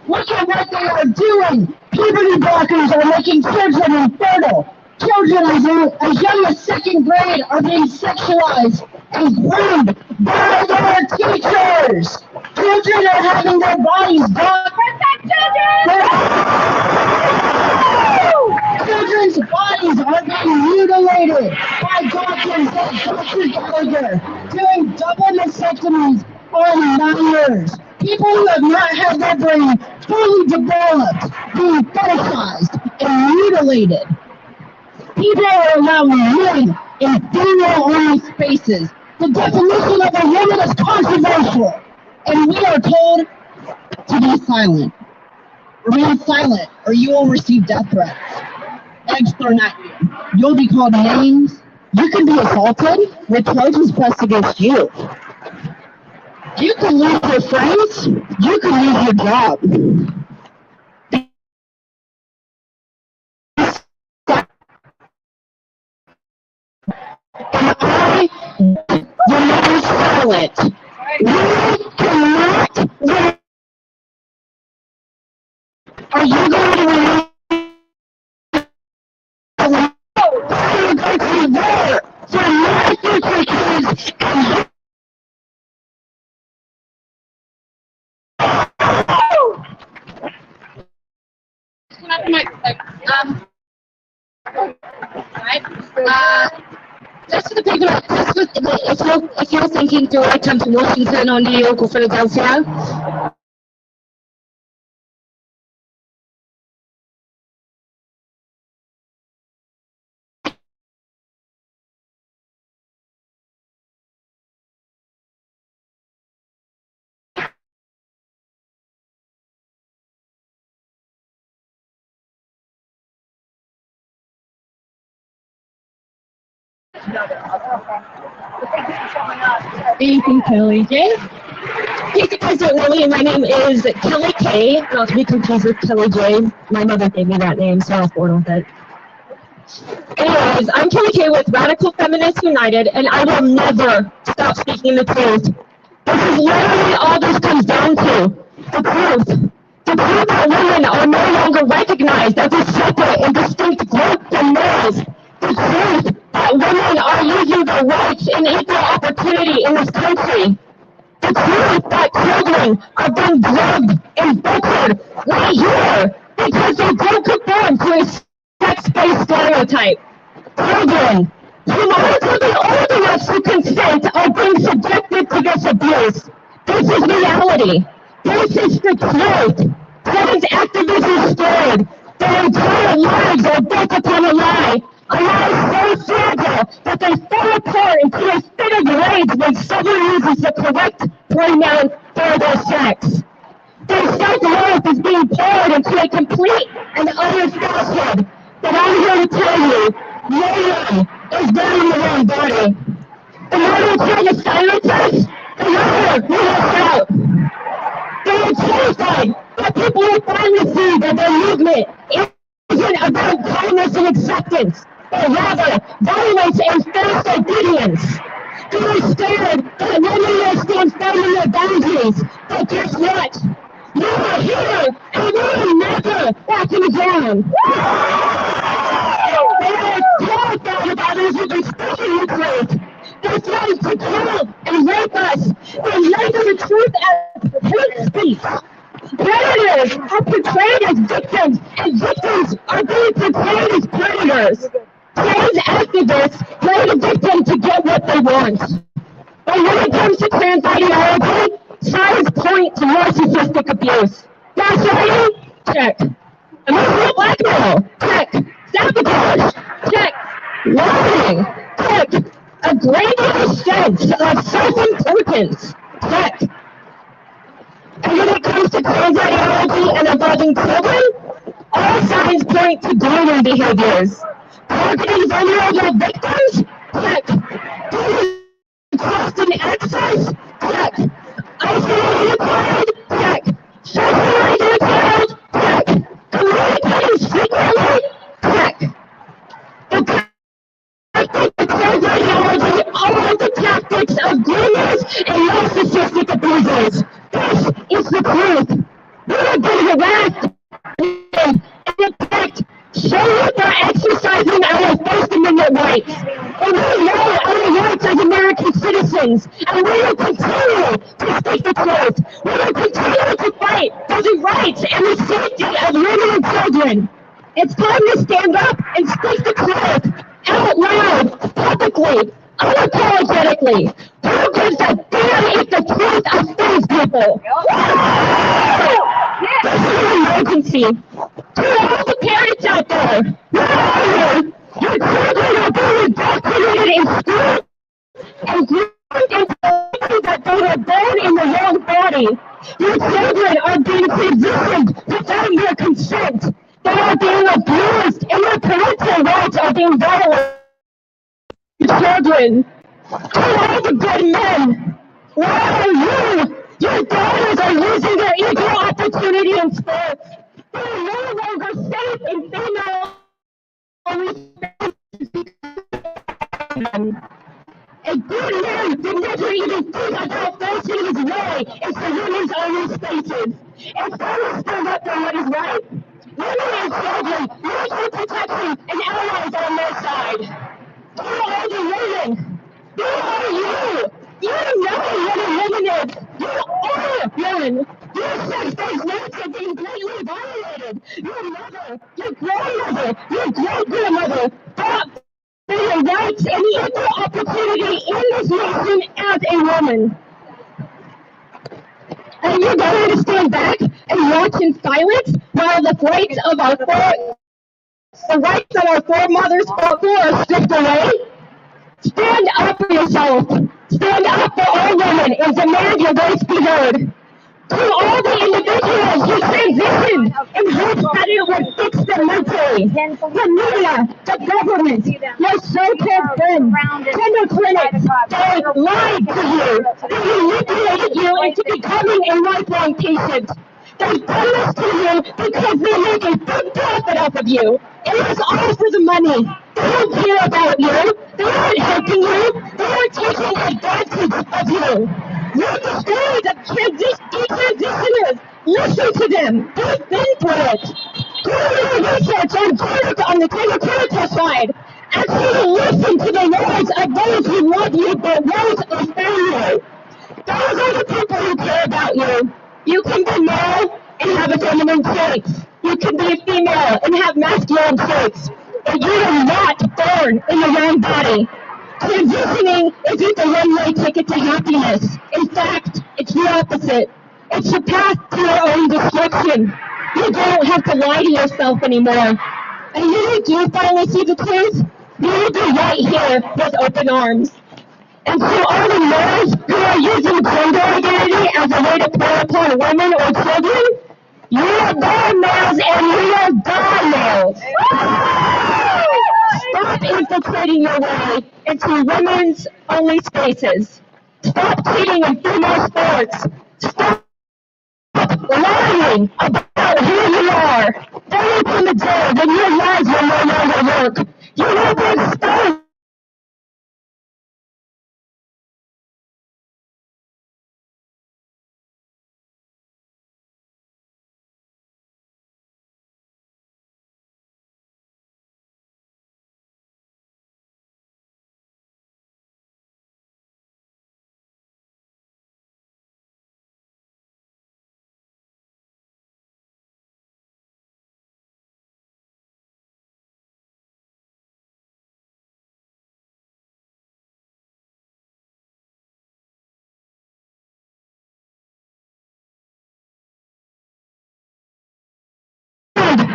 Look at what they are doing. Puberty blockers are making children infertile. Children as young as 2nd grade are being sexualized and groomed by their teachers. Children are having their bodies done. Children's bodies are being mutilated by doctors like Dr. Gallagher, doing double mastectomies on minors. People who have not had their brain fully developed, being fetishized and mutilated. People are allowing men in female-only spaces. The definition of a woman is controversial, and we are told to be silent. Remain silent, or you will receive death threats. Eggs thrown at you. You'll be called names. You can be assaulted with charges pressed against you. You can lose your friends. You can lose your job. And I remain silent. We cannot win. Are you going to remain silent? I'm going to war for my future kids and Just for the people, if you're thinking do I come to Washington or New York or Philadelphia, Thank you, Kellie-Jay. Thank you guys don't know me. My name is Kellie-Jay, not to be confused with Kellie-Jay. My mother gave me that name, so I was born with it. Anyways, I'm Kellie-Jay with Radical Feminists United, and I will never stop speaking the truth. This is literally all this comes down to. The truth. The truth that women are no longer recognized as a separate and distinct group from males. The truth that women are losing their rights and equal opportunity in this country. The truth that children are being drugged and butchered right here because they don't conform to a sex-based stereotype. Children who aren't even old enough to consent are being subjected to this abuse. This is reality. This is the truth. Trans activism scared. Their entire lives are built upon a lie. A lie so fragile that they fall apart into a fit of rage when someone uses the correct pronoun for their sex. Their self-worth is being poured into a complete and utter falsehood that I'm here to tell you, no one is wearing the wrong body. The more they try to silence us, the louder we will shout. They are terrified that people will finally see that their movement isn't about kindness and acceptance, but rather violence and false obedience. They are scared that women will stand firm in their boundaries, but guess what? You are here, and we are never backing down. They are terrified about us even speaking the truth. They're trying to kill and rape us. They label the truth as hate speech. Predators are portrayed as victims, and victims are being portrayed as predators. Trans activists play the victim to get what they want. But when it comes to trans ideology, signs point to narcissistic abuse. Gaslighting? Check. Emotional blackmail? Check. Sabotage? Check. Lying? Check. A greater sense of self-importance? Check. And when it comes to trans ideology and involving children, all signs point to grooming behaviors. Targeting vulnerable victims? Check. Trust and access? Check. Isolating a child? Check. Socializing a child? Check. Communicating secretly? Check. The trans ideology are the tactics of groomers and narcissistic abusers. This is the truth. We are being harassed and attacked solely for exercising our First Amendment rights. And we know our rights as American citizens, and we will continue to speak the truth. We will continue to fight for the rights and the safety of women and children. It's time to stand up and speak the truth out loud, publicly, unapologetically. Who gives a damn if the truth offends people? This is an emergency. To all the parents out there, where are you? Your children are being indoctrinated in school and groomed into thinking that they were born in the wrong body. Your children are being positioned without your consent. They are being abused and their parental rights are being violated. Children, to all the good men Where are you? Your daughters are losing their equal opportunity in sports. They're no longer safe in female a good man would never even think about forcing his way into women's only spaces. If women stand up for what is right, women and children need for protection and allies on their side. Who are the women? Who are you? You know what a woman is. You are one. Your sex-based rights are being blatantly violated. Your mother, your grandmother, your great-grandmother fought for your rights and equal opportunity in this nation as a woman. And you're going to stand back and watch in silence while the rights that our foremothers fought for are stripped away? Stand up for yourself. Stand up for all women and demand your voice be heard. To all the individuals who transitioned in hopes that it would fix them mentally. The media, the government, your so-called friends, gender clinics, they lied to you. They manipulated you into becoming a lifelong patient. They done this to you because they make a big profit off of you. It is all for the money. They don't care about you. They aren't helping you. They are taking advantage of you. You're the stories of detransitioners. Listen to them. They've been through it. Do your research and Janet on the Kellie-Jay side. Actually listen to the words of those who love you, the words of family. Those are the people who care about you. You can be male and have a feminine traits. You can be female and have masculine traits. But you are not born in the wrong body. Transitioning isn't the one-way ticket to happiness. In fact, it's the opposite. It's the path to your own destruction. You don't have to lie to yourself anymore. And you do finally see the truth. You will be right here with open arms. And to all the males who are using gender identity as a way to prey upon women or children, you are born males and we are gone males. Stop infiltrating your way into women's only spaces. Stop cheating in female sports. Stop lying about who you are. Don't open the door when your lies will no longer work. You will be exposed.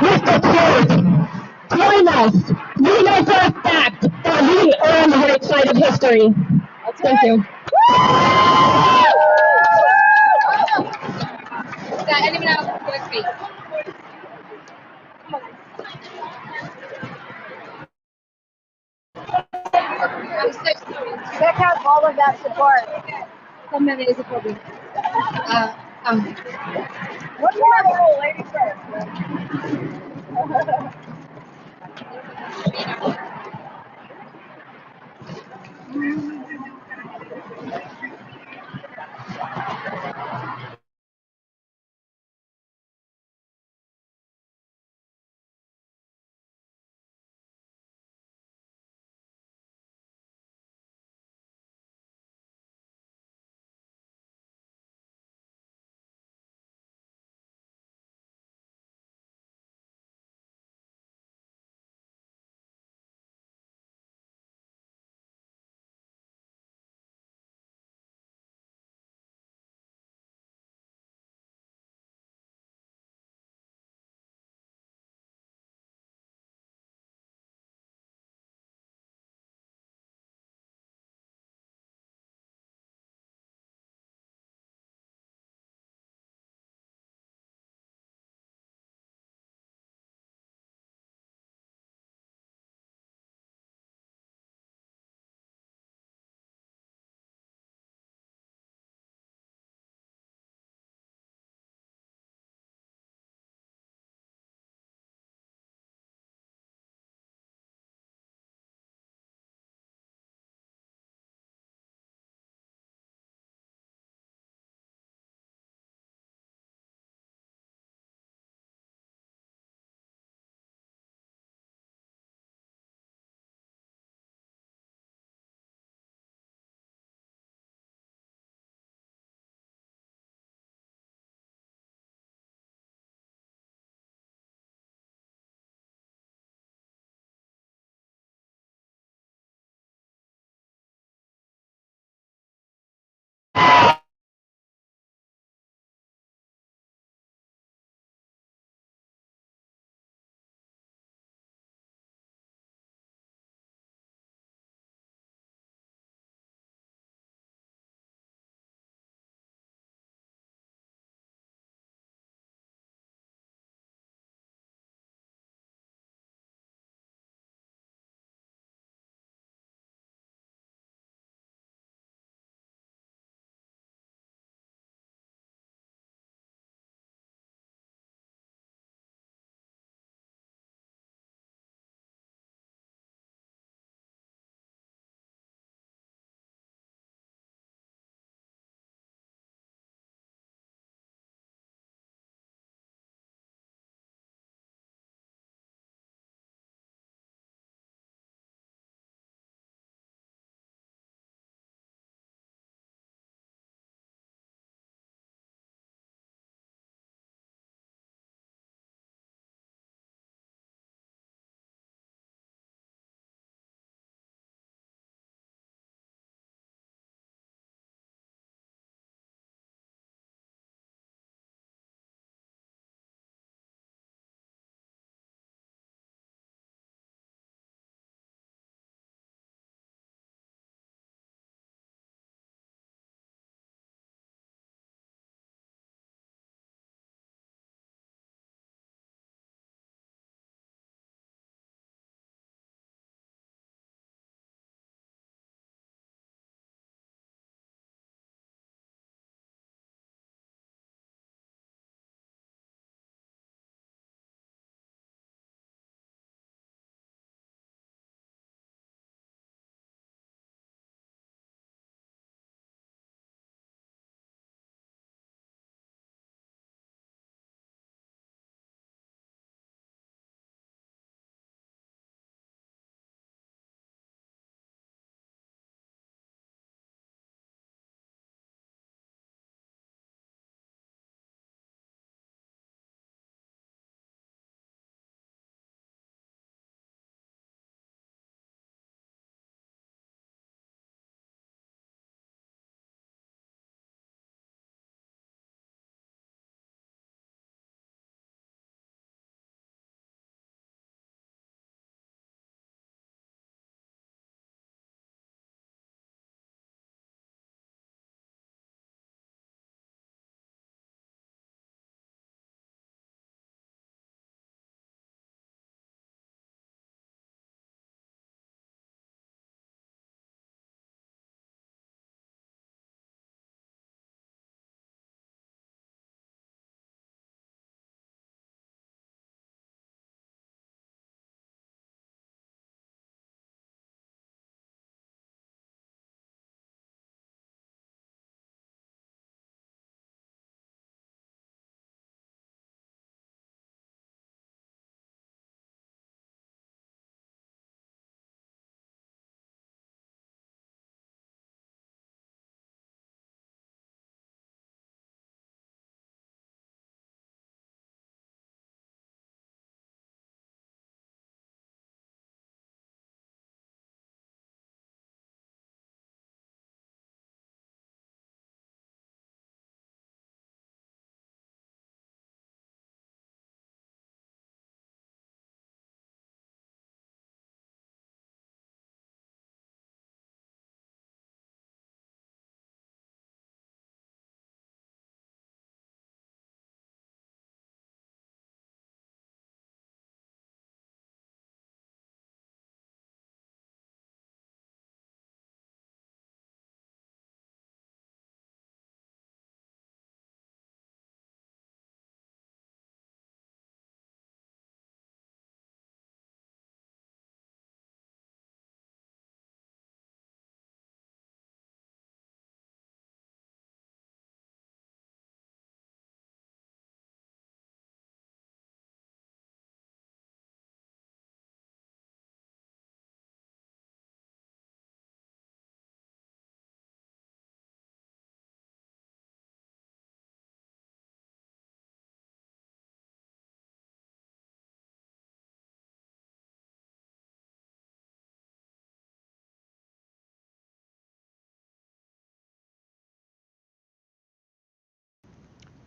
With the truth. Join us. We know for a fact that we are on the right side of history. Thank you. Got anyone else who wants to speak? I'm so sorry. Check out all of that support. Someone is a problem. What's your lady first?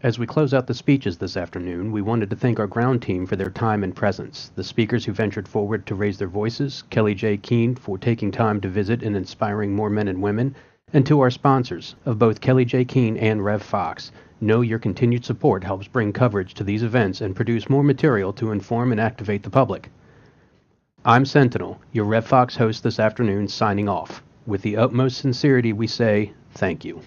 As we close out the speeches this afternoon, we wanted to thank our ground team for their time and presence, the speakers who ventured forward to raise their voices, Kellie-Jay Keen for taking time to visit and inspiring more men and women, and to our sponsors of both Kellie-Jay Keen and RevFoXX. Know your continued support helps bring coverage to these events and produce more material to inform and activate the public. I'm Sentinel, your RevFoXX host this afternoon, signing off. With the utmost sincerity we say, thank you.